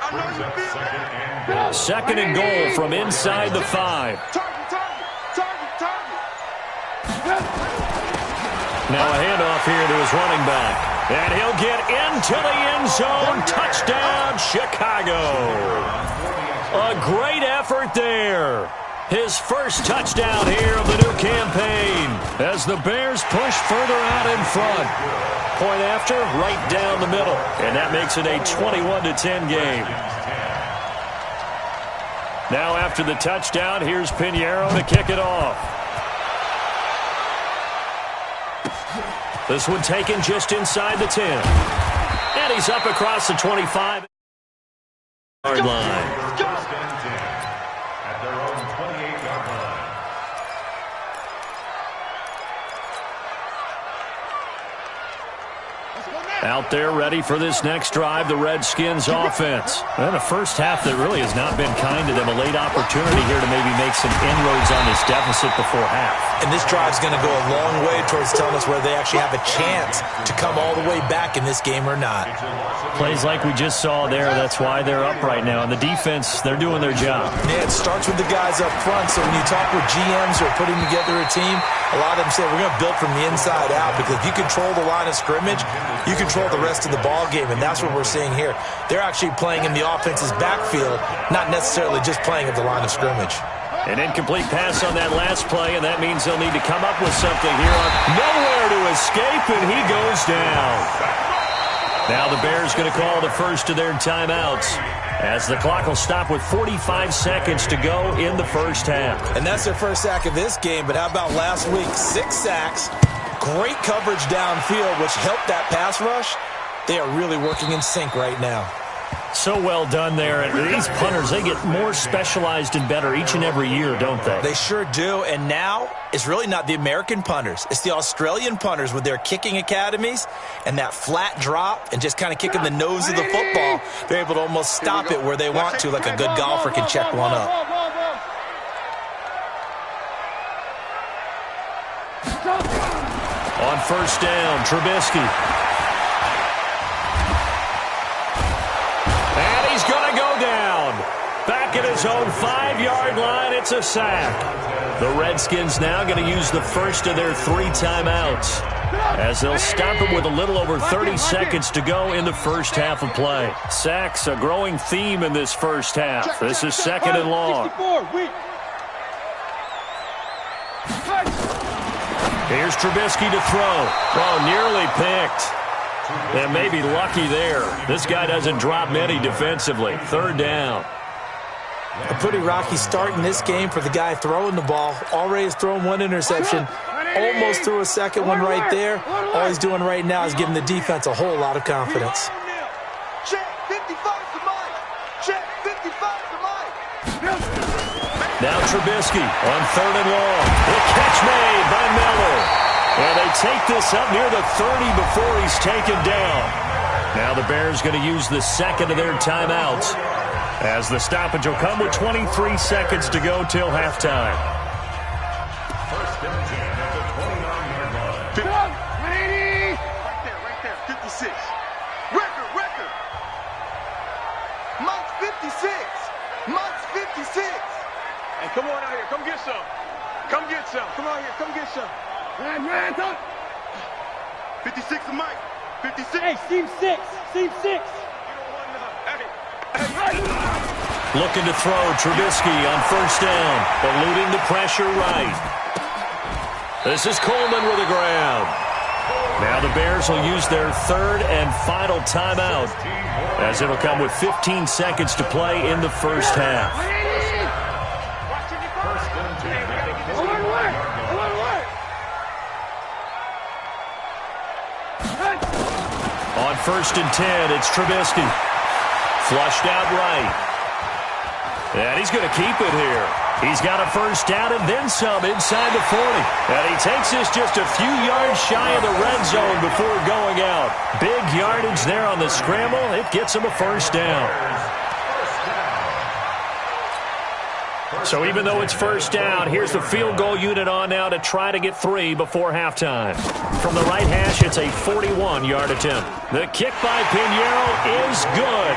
2nd and goal from inside the 5. Now a handoff here to his running back. And he'll get into the end zone. Touchdown, Chicago. A great effort there. His first touchdown here of the new campaign as the Bears push further out in front. Point after, right down the middle. And that makes it a 21-10 game. Now after the touchdown, here's Pinheiro to kick it off. This one taken just inside the 10. And he's up across the 25-yard line. Out there ready for this next drive, the Redskins offense. And a first half that really has not been kind to them. A late opportunity here to maybe make some inroads on this deficit before half. And this drive's going to go a long way towards telling us whether they actually have a chance to come all the way back in this game or not. Plays like we just saw there, that's why they're up right now. And the defense, they're doing their job. Yeah, it starts with the guys up front. So when you talk with GMs who are putting together a team, a lot of them say we're going to build from the inside out, because if you control the line of scrimmage, you control the rest of the ball game, and that's what we're seeing here. They're actually playing in the offense's backfield, not necessarily just playing at the line of scrimmage. An incomplete pass on that last play, and that means they'll need to come up with something here. Nowhere to escape, and he goes down. Now the Bears going to call the first of their timeouts, as the clock will stop with 45 seconds to go in the first half. And that's their first sack of this game, but how about last week? 6 sacks, great coverage downfield, which helped that pass rush. They are really working in sync right now. So well done there. And these punters, they get more specialized and better each and every year, don't they? They sure do. And now it's really not the American punters. It's the Australian punters with their kicking academies and that flat drop and just kind of kicking the nose of the football. They're able to almost stop it where they want to, like a good golfer can check one up. On first down, Trubisky. And he's going to go down. Back at his own 5-yard line, it's a sack. The Redskins now going to use the first of their 3 timeouts, as they'll stop him with a little over 30 seconds to go in the first half of play. Sacks, a growing theme in this first half. This is 2nd and long. Here's Trubisky to throw. Oh, nearly picked. And maybe lucky there. This guy doesn't drop many defensively. 3rd down. A pretty rocky start in this game for the guy throwing the ball. Already has thrown one interception. Almost threw a second one right there. All he's doing right now is giving the defense a whole lot of confidence. Check 55 to Mike. Check 55 to Mike. Now Trubisky on 3rd and long. The catch made by Miller. And they take this up near the 30 before he's taken down. Now the Bears going to use the second of their timeouts, as the stoppage will come with 23 seconds to go till halftime. First and 10 at the 29-yard line. Right there, 56. Record. Mike's 56. Mike's 56. Hey, come on out here. Come get some. Come get some. Come on here. Come get some. 56 to Mike. 56. Hey, seam 6. Seam 6. Looking to throw, Trubisky on 1st down, eluding the pressure right. This is Coleman with the ground. Now the Bears will use their 3rd and final timeout, as it'll come with 15 seconds to play in the first half. On 1st and 10, it's Trubisky. Flushed out right. And he's going to keep it here. He's got a 1st down and then some inside the 40. And he takes this just a few yards shy of the red zone before going out. Big yardage there on the scramble. It gets him a 1st down. So even though it's 1st down, here's the field goal unit on now to try to get 3 before halftime. From the right hash, it's a 41-yard attempt. The kick by Pinheiro is good.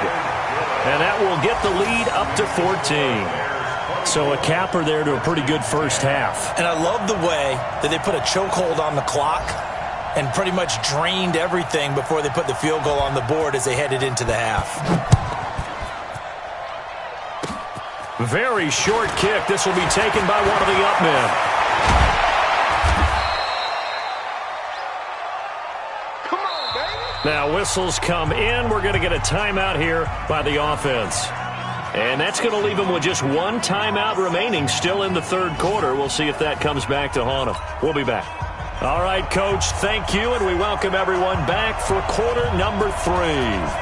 And that will get the lead up to 14. So a capper there to a pretty good first half. And I love the way that they put a chokehold on the clock and pretty much drained everything before they put the field goal on the board as they headed into the half. Very short kick. This will be taken by one of the up men. Come on, baby. Now whistles come in. We're going to get a timeout here by the offense. And that's going to leave them with just one timeout remaining still in the 3rd quarter. We'll see if that comes back to haunt them. We'll be back. All right, Coach, thank you, and we welcome everyone back for quarter number 3.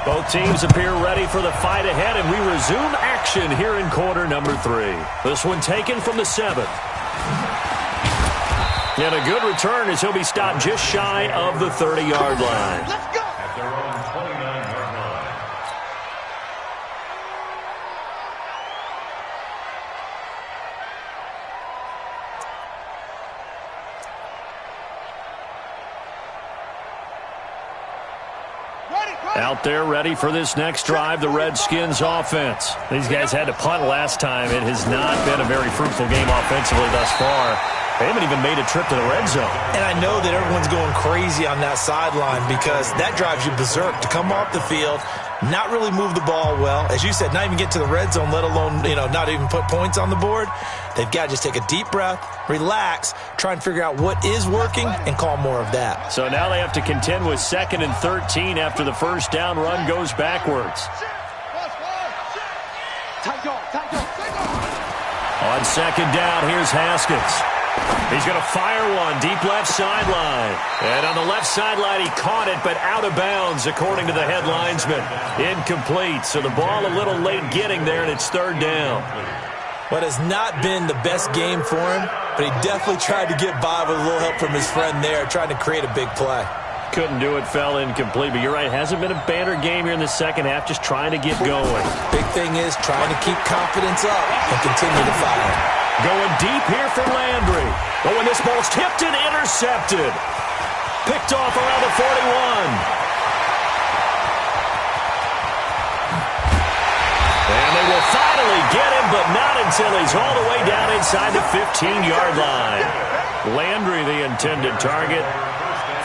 Both teams appear ready for the fight ahead, and we resume action here in quarter number 3. This one taken from the 7th. And a good return as he'll be stopped just shy of the 30-yard line. Let's go. At their own 29-yard line. Out there ready for this next drive, the Redskins offense. These guys had to punt last time. It has not been a very fruitful game offensively thus far. They haven't even made a trip to the red zone. And I know that everyone's going crazy on that sideline because that drives you berserk to come off the field, not really move the ball well. As you said, not even get to the red zone, let alone, not even put points on the board. They've got to just take a deep breath, relax, try and figure out what is working, and call more of that. So now they have to contend with 2nd and 13 after the 1st down run goes backwards. On 2nd down, here's Haskins. He's going to fire one deep left sideline. And on the left sideline, he caught it, but out of bounds, according to the head linesman. Incomplete. So the ball a little late getting there, and it's 3rd down. What has not been the best game for him, but he definitely tried to get by with a little help from his friend there, trying to create a big play. Couldn't do it, fell incomplete. But you're right, hasn't been a banner game here in the second half, just trying to get going. Big thing is trying to keep confidence up and continue to fire. Going deep here for Landry. Oh, and this ball's tipped and intercepted. Picked off around the 41. And they will finally get him, but not until he's all the way down inside the 15-yard line. Landry, the intended target.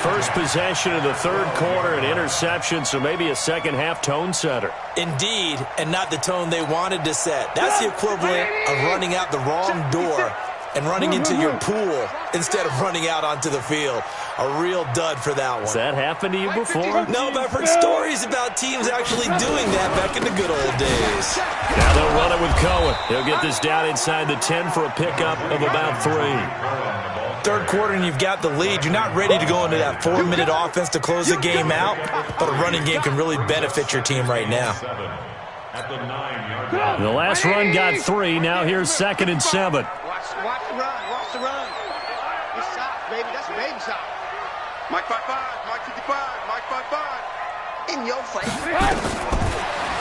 First possession of the 3rd quarter, an interception, so maybe a second-half tone setter. Indeed, and not the tone they wanted to set. That's the equivalent of running out the wrong door and running into your pool instead of running out onto the field. A real dud for that one. Has that happened to you before? No, but I've heard stories about teams actually doing that back in the good old days. Now they'll run it it with Cohen. He'll get this down inside the 10 for a pickup of about 3. Third quarter and you've got the lead. You're not ready to go into that 4-minute offense to close the game out, but a running game can really benefit your team right now. The last run got 3. Now here's 2nd and 7. Watch the run. Watch the run. Good shot, baby. That's a baby shot. Mike 5-5. Mike 55. Mike 5-5. In your face.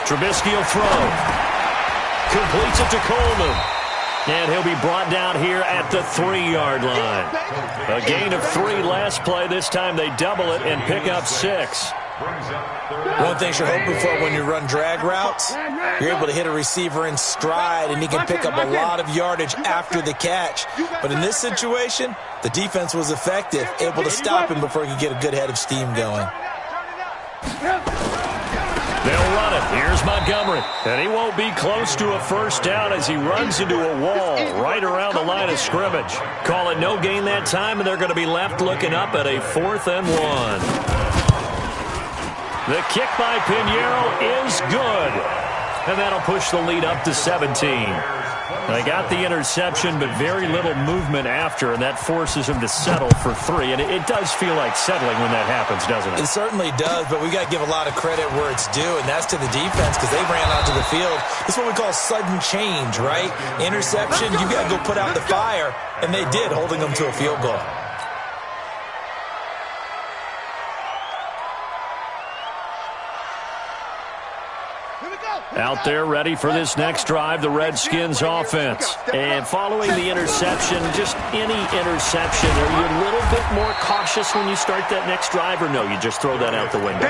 Trubisky will throw. Completes it to Coleman. And he'll be brought down here at the 3-yard line. A gain of 3 last play. This time they double it and pick up 6. One thing you're hoping for when you run drag routes, you're able to hit a receiver in stride, and he can pick up a lot of yardage after the catch. But in this situation, the defense was effective, able to stop him before he could get a good head of steam going. They'll run it. Here's Montgomery. And he won't be close to a first down as he runs into a wall right around the line of scrimmage. Call it no gain that time, and they're going to be left looking up at a 4th and 1. The kick by Pinheiro is good. And that'll push the lead up to 17. They got the interception, but very little movement after, and that forces him to settle for 3. And it does feel like settling when that happens, doesn't it? It certainly does, but we got to give a lot of credit where it's due, and that's to the defense because they ran onto the field. This is what we call sudden change, right? Interception, you got to go put out the fire, and they did, holding them to a field goal. Out there ready for this next drive, the Redskins offense. And following the interception, just any interception, are you a little bit more cautious when you start that next drive, or no, you just throw that out the window?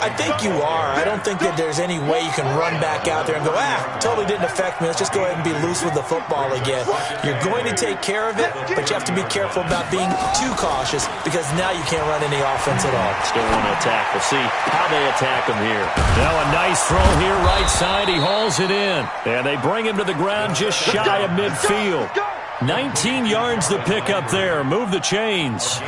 I think you are. I don't think that there's any way you can run back out there and go, totally didn't affect me. Let's just go ahead and be loose with the football again. You're going to take care of it, but you have to be careful about being too cautious because now you can't run any offense at all. Still want to attack. We'll see how they attack him here. Now a nice throw here, right side. He hauls it in. And they bring him to the ground just shy of midfield. 19 yards to pick up there. Move the chains.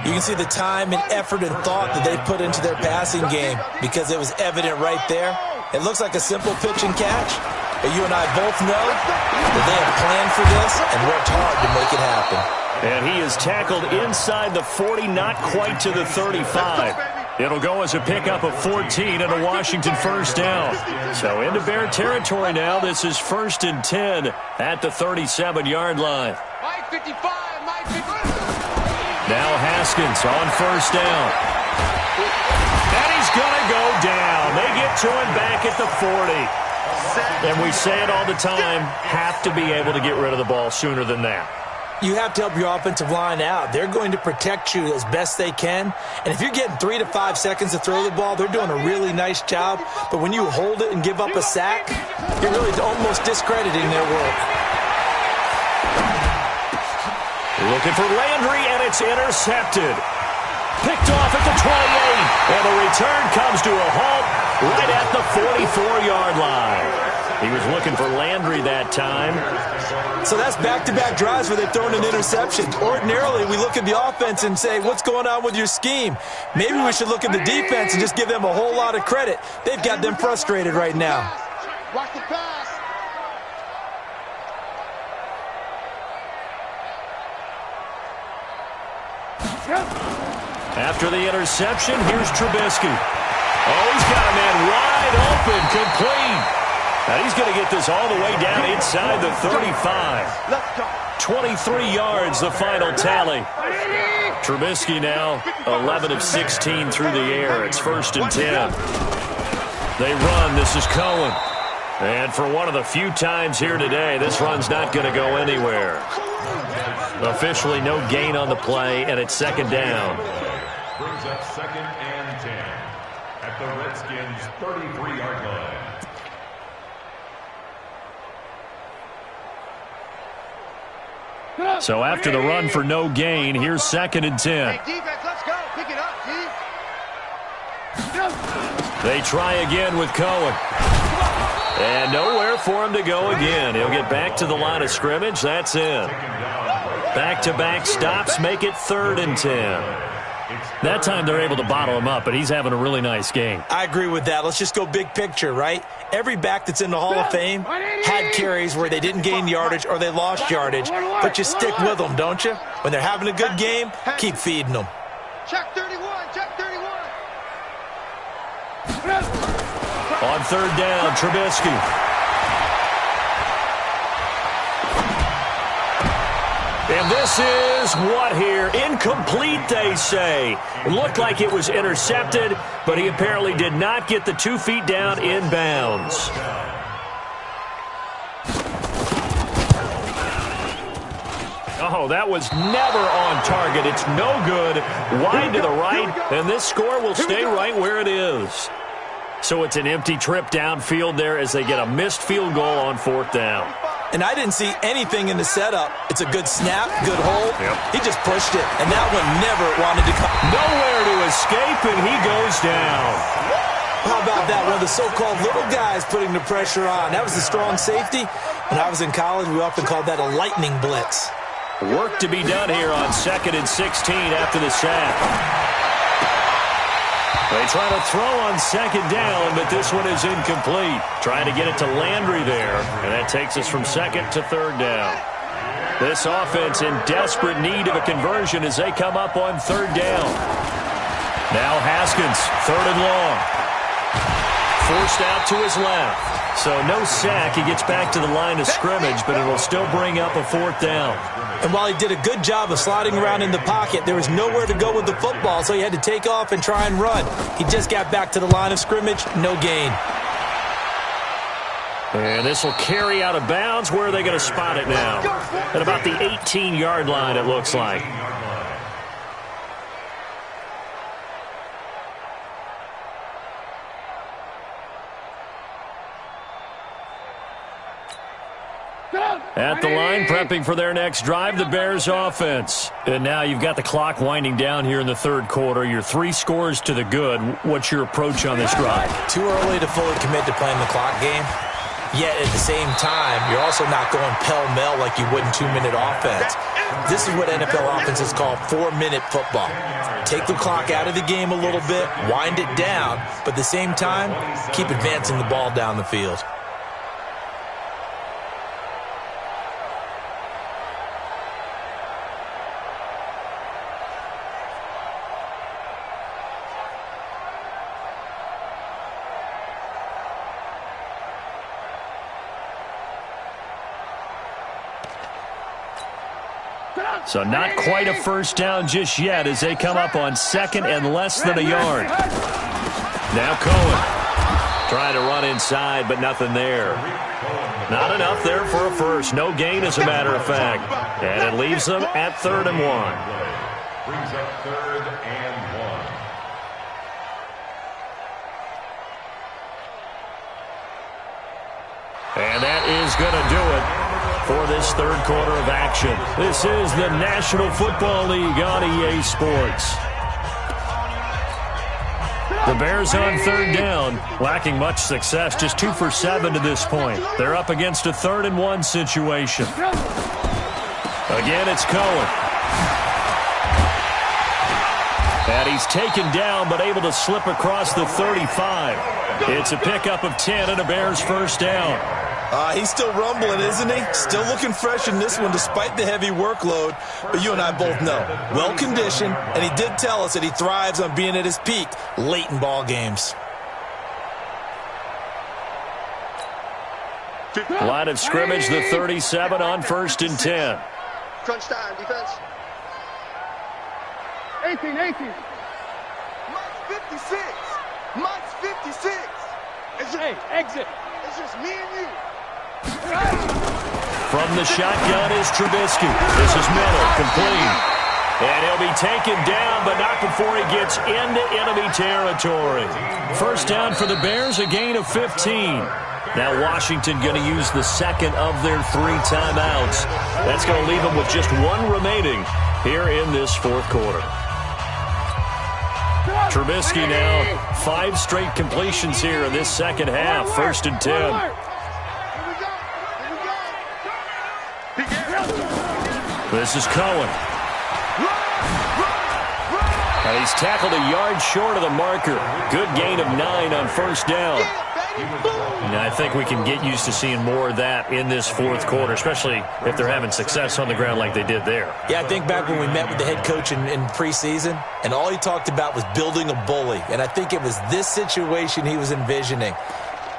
You can see the time and effort and thought that they put into their passing game because it was evident right there. It looks like a simple pitch and catch, but you and I both know that they have planned for this and worked hard to make it happen. And he is tackled inside the 40, not quite to the 35. It'll go as a pickup of 14 and a Washington first down. So into Bear territory now. This is 1st and 10 at the 37-yard line. Mike 55, Mike 55. Now Haskins on first down. And he's going to go down. They get to him back at the 40. And we say it all the time, have to be able to get rid of the ball sooner than that. You have to help your offensive line out. They're going to protect you as best they can. And if you're getting 3 to 5 seconds to throw the ball, they're doing a really nice job. But when you hold it and give up a sack, you're really almost discrediting their work. Looking for Landry, and it's intercepted. Picked off at the 28. And the return comes to a halt right at the 44-yard line. He was looking for Landry that time. So that's back-to-back drives where they've thrown an interception. Ordinarily, we look at the offense and say, what's going on with your scheme? Maybe we should look at the defense and just give them a whole lot of credit. They've got them frustrated right now. Watch the pass. After the interception, here's Trubisky. Oh, he's got a man wide open, complete. Now he's going to get this all the way down inside the 35. 23 yards, the final tally. Trubisky now 11 of 16 through the air. It's 1st and 10. They run. This is Cohen. And for one of the few times here today, this run's not going to go anywhere. Officially no gain on the play, and it's 2nd down. Brings up 2nd and 10 at the Redskins' 33-yard line. So after the run for no gain, here's 2nd and 10. Hey, defense, let's go. Pick it up, G. They try again with Cohen. And nowhere for him to go again. He'll get back to the line of scrimmage. That's it. Back-to-back stops make it 3rd and 10. That time they're able to bottle him up, but he's having a really nice game. I agree with that. Let's just go big picture, right? Every back that's in the Hall of Fame had carries where they didn't gain yardage or they lost yardage, but you stick with them, don't you? When they're having a good game, keep feeding them. Check 31, check 31. On third down, Trubisky. And this is what here? Incomplete, they say. It looked like it was intercepted, but he apparently did not get the 2 feet down in bounds. Oh, that was never on target. It's no good. Wide to the right, and this score will stay right where it is. So it's an empty trip downfield there as they get a missed field goal on fourth down. And I didn't see anything in the setup. It's a good snap, good hold. Yep. He just pushed it, and that one never wanted to come. Nowhere to escape, and he goes down. How about that? One of the so-called little guys putting the pressure on. That was the strong safety. When I was in college, we often called that a lightning blitz. Work to be done here on 2nd and 16 after the sack. They try to throw on second down, but this one is incomplete. Trying to get it to Landry there, and that takes us from second to third down. This offense in desperate need of a conversion as they come up on third down. Now Haskins, third and long. Forced out to his left. So no sack. He gets back to the line of scrimmage, but it'll still bring up a fourth down. And while he did a good job of sliding around in the pocket, there was nowhere to go with the football, so he had to take off and try and run. He just got back to the line of scrimmage, no gain. And this will carry out of bounds. Where are they going to spot it now? At about the 18-yard line, it looks like. At the line, prepping for their next drive, the Bears offense. And now you've got the clock winding down here in the third quarter. You're 3 scores to the good. What's your approach on this drive? Too early to fully commit to playing the clock game. Yet at the same time, you're also not going pell-mell like you would in 2-minute offense. This is what NFL offenses call 4-minute football. Take the clock out of the game a little bit, wind it down, but at the same time, keep advancing the ball down the field. So not quite a first down just yet as they come up on second and less than a yard. Now Cohen trying to run inside, but nothing there. Not enough there for a first. No gain, as a matter of fact. And it leaves them at 3rd and 1. Brings up 3rd and 1. And that is going to do it for this third quarter of action. This is the National Football League on EA Sports. The Bears on third down, lacking much success, just 2 for 7 to this point. They're up against a 3rd and 1 situation. Again, it's Cohen. And he's taken down, but able to slip across the 35. It's a pickup of 10 and a Bears first down. He's still rumbling, isn't he? Still looking fresh in this one despite the heavy workload. But you and I both know, well-conditioned, and he did tell us that he thrives on being at his peak late in ball games. Line of scrimmage, the 37 on 1st and 10. Crunch time, defense. 18. Mike's 56. Mike's 56. Exit. It's just me and you. From the shotgun is Trubisky. This is middle, complete. And he'll be taken down, but not before he gets into enemy territory. First down for the Bears, a gain of 15. Now Washington going to use the second of their 3 timeouts. That's going to leave them with just 1 remaining here in this fourth quarter. Trubisky now 5 straight completions here in this second half. 1st and 10. This is Cohen. He's tackled a yard short of the marker. Good gain of 9 on first down. And I think we can get used to seeing more of that in this fourth quarter, especially if they're having success on the ground like they did there. Yeah, I think back when we met with the head coach in preseason, and all he talked about was building a bully. And I think it was this situation he was envisioning.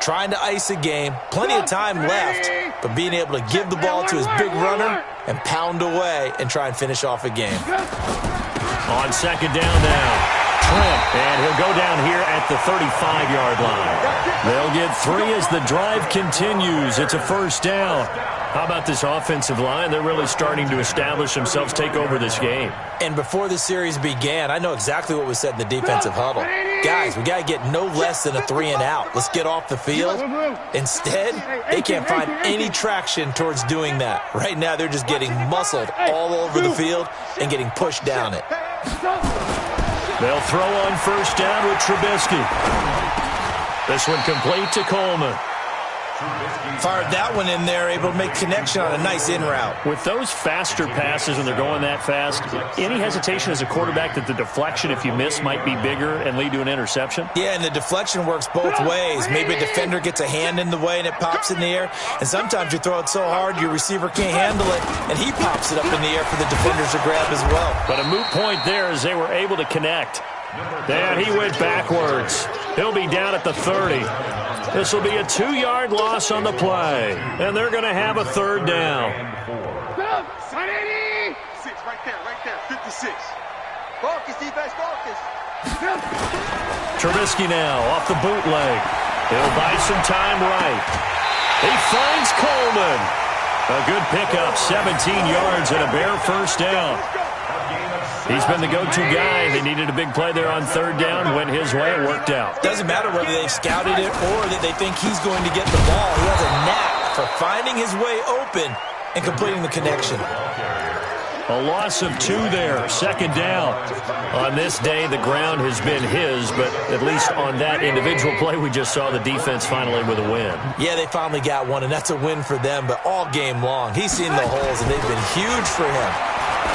Trying to ice a game, plenty of time left, but being able to give the ball to his big runner and pound away and try and finish off a game. On second down now. Trent, and he'll go down here at the 35-yard line. They'll get 3 as the drive continues. It's a first down. How about this offensive line? They're really starting to establish themselves, take over this game. And before the series began, I know exactly what was said in the defensive huddle. Guys, we got to get no less than a 3-and-out. Let's get off the field. Instead, they can't find any traction towards doing that. Right now, they're just getting muscled all over the field and getting pushed down it. They'll throw on first down with Trubisky. This one complete to Coleman. Fired that one in there, able to make connection on a nice in route. With those faster passes when they're going that fast, any hesitation as a quarterback that the deflection, if you miss, might be bigger and lead to an interception? Yeah, and the deflection works both ways. Maybe a defender gets a hand in the way and it pops in the air, and sometimes you throw it so hard your receiver can't handle it, and he pops it up in the air for the defenders to grab as well. But a moot point there as they were able to connect. And he went backwards. He'll be down at the 30. This will be a 2-yard loss on the play, and they're going to have a third down. 6, right there, 56. Focus, defense, focus. Trubisky now off the bootleg. He'll buy some time right. He finds Coleman. A good pickup, 17 yards and a bare first down. He's been the go-to guy. They needed a big play there on third down. Went his way. It worked out. Doesn't matter whether they've scouted it or that they think he's going to get the ball. He has a knack for finding his way open and completing the connection. A loss of 2 there. Second down. On this day, the ground has been his, but at least on that individual play, we just saw the defense finally with a win. Yeah, they finally got one, and that's a win for them, but all game long, he's seen the holes, and they've been huge for him.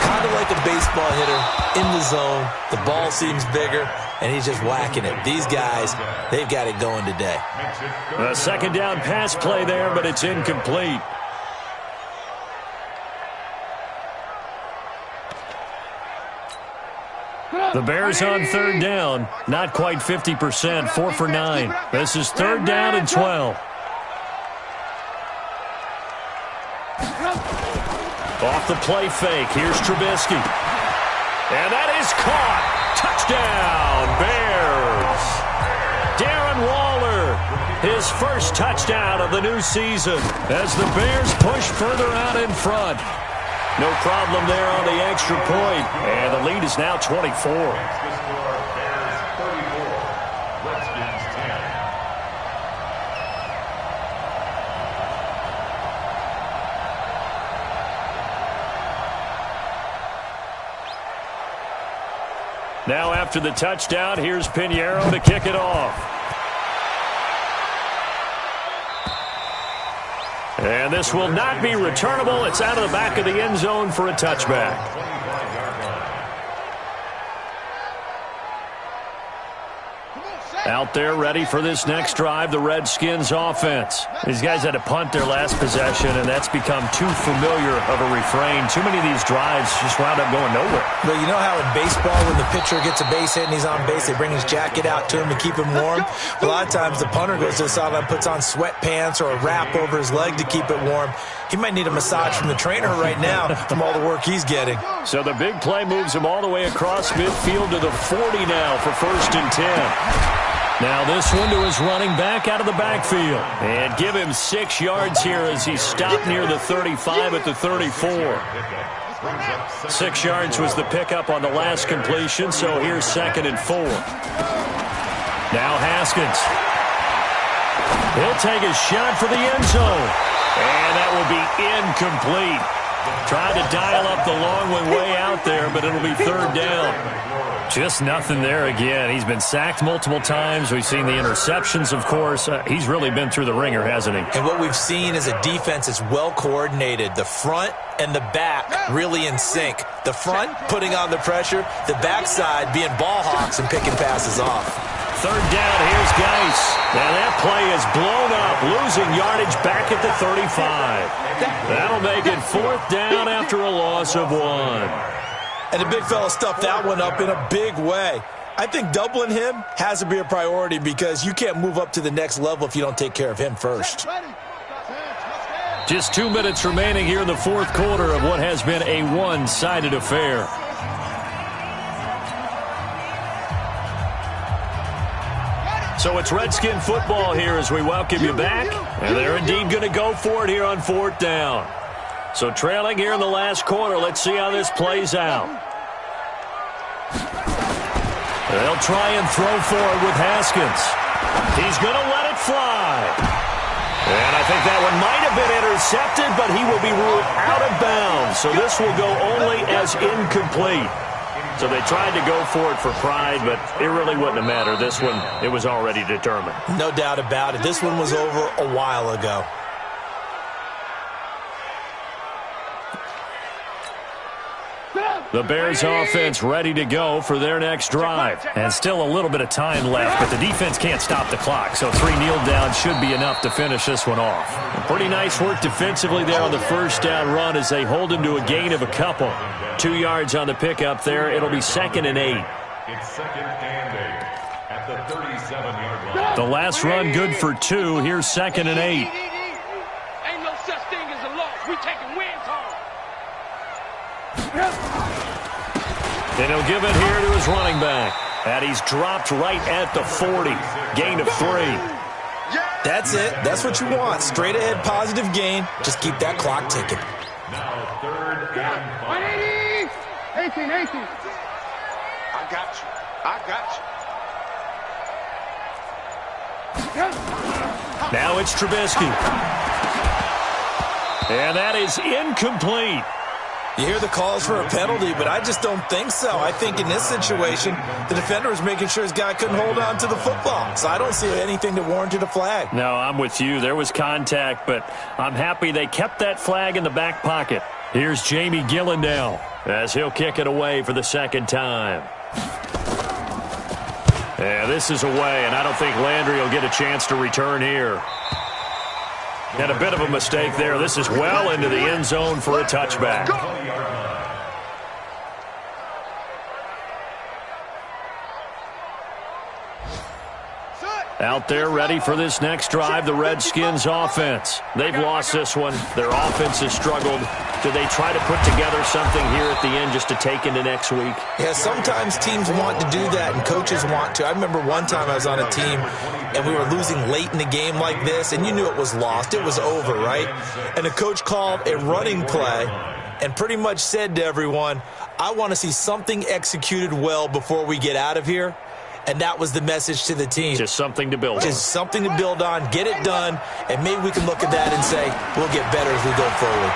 Kind of like a baseball hitter in the zone. The ball seems bigger, and he's just whacking it. These guys, they've got it going today. A second down pass play there, but it's incomplete. The Bears on third down, not quite 50%, 4 for 9. This is third down and 12. Off the play fake, here's Trubisky. And that is caught. Touchdown, Bears. Darren Waller, his first touchdown of the new season as the Bears push further out in front. No problem there on the extra point, and the lead is now 24. Redskins 10. Now after the touchdown, here's Pinheiro to kick it off. And this will not be returnable. It's out of the back of the end zone for a touchback. Out there ready for this next drive, the Redskins offense. These guys had to punt their last possession, and that's become too familiar of a refrain. Too many of these drives just wound up going nowhere. But you know how in baseball when the pitcher gets a base hit and he's on base, they bring his jacket out to him to keep him warm? A lot of times the punter goes to the sideline, puts on sweatpants or a wrap over his leg to keep it warm. He might need a massage from the trainer right now from all the work he's getting. So the big play moves him all the way across midfield to the 40 now for first and 10. Now this one to his running back out of the backfield. And give him 6 yards here as he stopped near the 35 at the 34. 6 yards was the pickup on the last completion, so here's second and 4. Now Haskins. He'll take a shot for the end zone. And that will be incomplete. Tried to dial up the long one way out there, but it'll be third down. Just nothing there again. He's been sacked multiple times. We've seen the interceptions, of course. He's really been through the ringer, hasn't he? And what we've seen is a defense that's well coordinated. The front and the back really in sync. The front putting on the pressure, the backside being ball hawks and picking passes off. Third down, here's Geis. And that play is blown up, losing yardage back at the 35. That'll make it fourth down after a loss of 1. And the big fella stuffed that one up in a big way. I think doubling him has to be a priority because you can't move up to the next level if you don't take care of him first. Just 2 minutes remaining here in the fourth quarter of what has been a one-sided affair. So it's Redskin football here as we welcome you back. And they're indeed going to go for it here on fourth down. So trailing here in the last quarter. Let's see how this plays out. They'll try and throw for it with Haskins. He's going to let it fly. And I think that one might have been intercepted, but he will be ruled out of bounds. So this will go only as incomplete. So they tried to go for it for pride, but it really wouldn't have mattered. This one, it was already determined. No doubt about it. This one was over a while ago. The Bears offense ready to go for their next drive. And still a little bit of time left, but the defense can't stop the clock. So 3 kneel downs should be enough to finish this one off. Pretty nice work defensively there on the first down run as they hold him to a gain of a couple. 2 yards on the pickup there. It'll be 2nd and 8. It's 2nd and 8 at the 37-yard line. The last run good for 2. Here's 2nd and 8. Ain't no such thing as a loss. We taking wins home. And he'll give it here to his running back. And he's dropped right at the 40. Gain of 3. That's it. That's what you want. Straight ahead positive gain. Just keep that clock ticking. Now 3rd and 5. 18. I got you. Now it's Trubisky. And that is incomplete. You hear the calls for a penalty, but I just don't think so. I think in this situation, the defender was making sure his guy couldn't hold on to the football. So I don't see anything that warranted a flag. No, I'm with you. There was contact, but I'm happy they kept that flag in the back pocket. Here's Jamie Gillandale as he'll kick it away for the second time. Yeah, this is away, and I don't think Landry will get a chance to return here. And a bit of a mistake there. This is well into the end zone for a touchback. Out there ready for this next drive, the Redskins offense. They've lost this one. Their offense has struggled. Do they try to put together something here at the end just to take into next week? Yeah, sometimes teams want to do that and coaches want to. I remember one time I was on a team and we were losing late in the game like this, and you knew it was lost. It was over, right? And the coach called a running play and pretty much said to everyone, I want to see something executed well before we get out of here. And that was the message to the team. Just something to build on. Just something to build on, get it done, and maybe we can look at that and say, we'll get better as we go forward.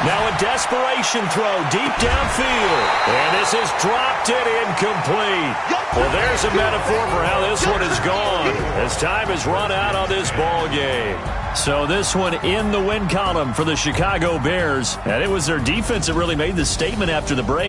Now a desperation throw deep downfield. And this is dropped it incomplete. Well, there's a metaphor for how this one is gone as time has run out on this ball game. So this one in the win column for the Chicago Bears. And it was their defense that really made the statement after the break.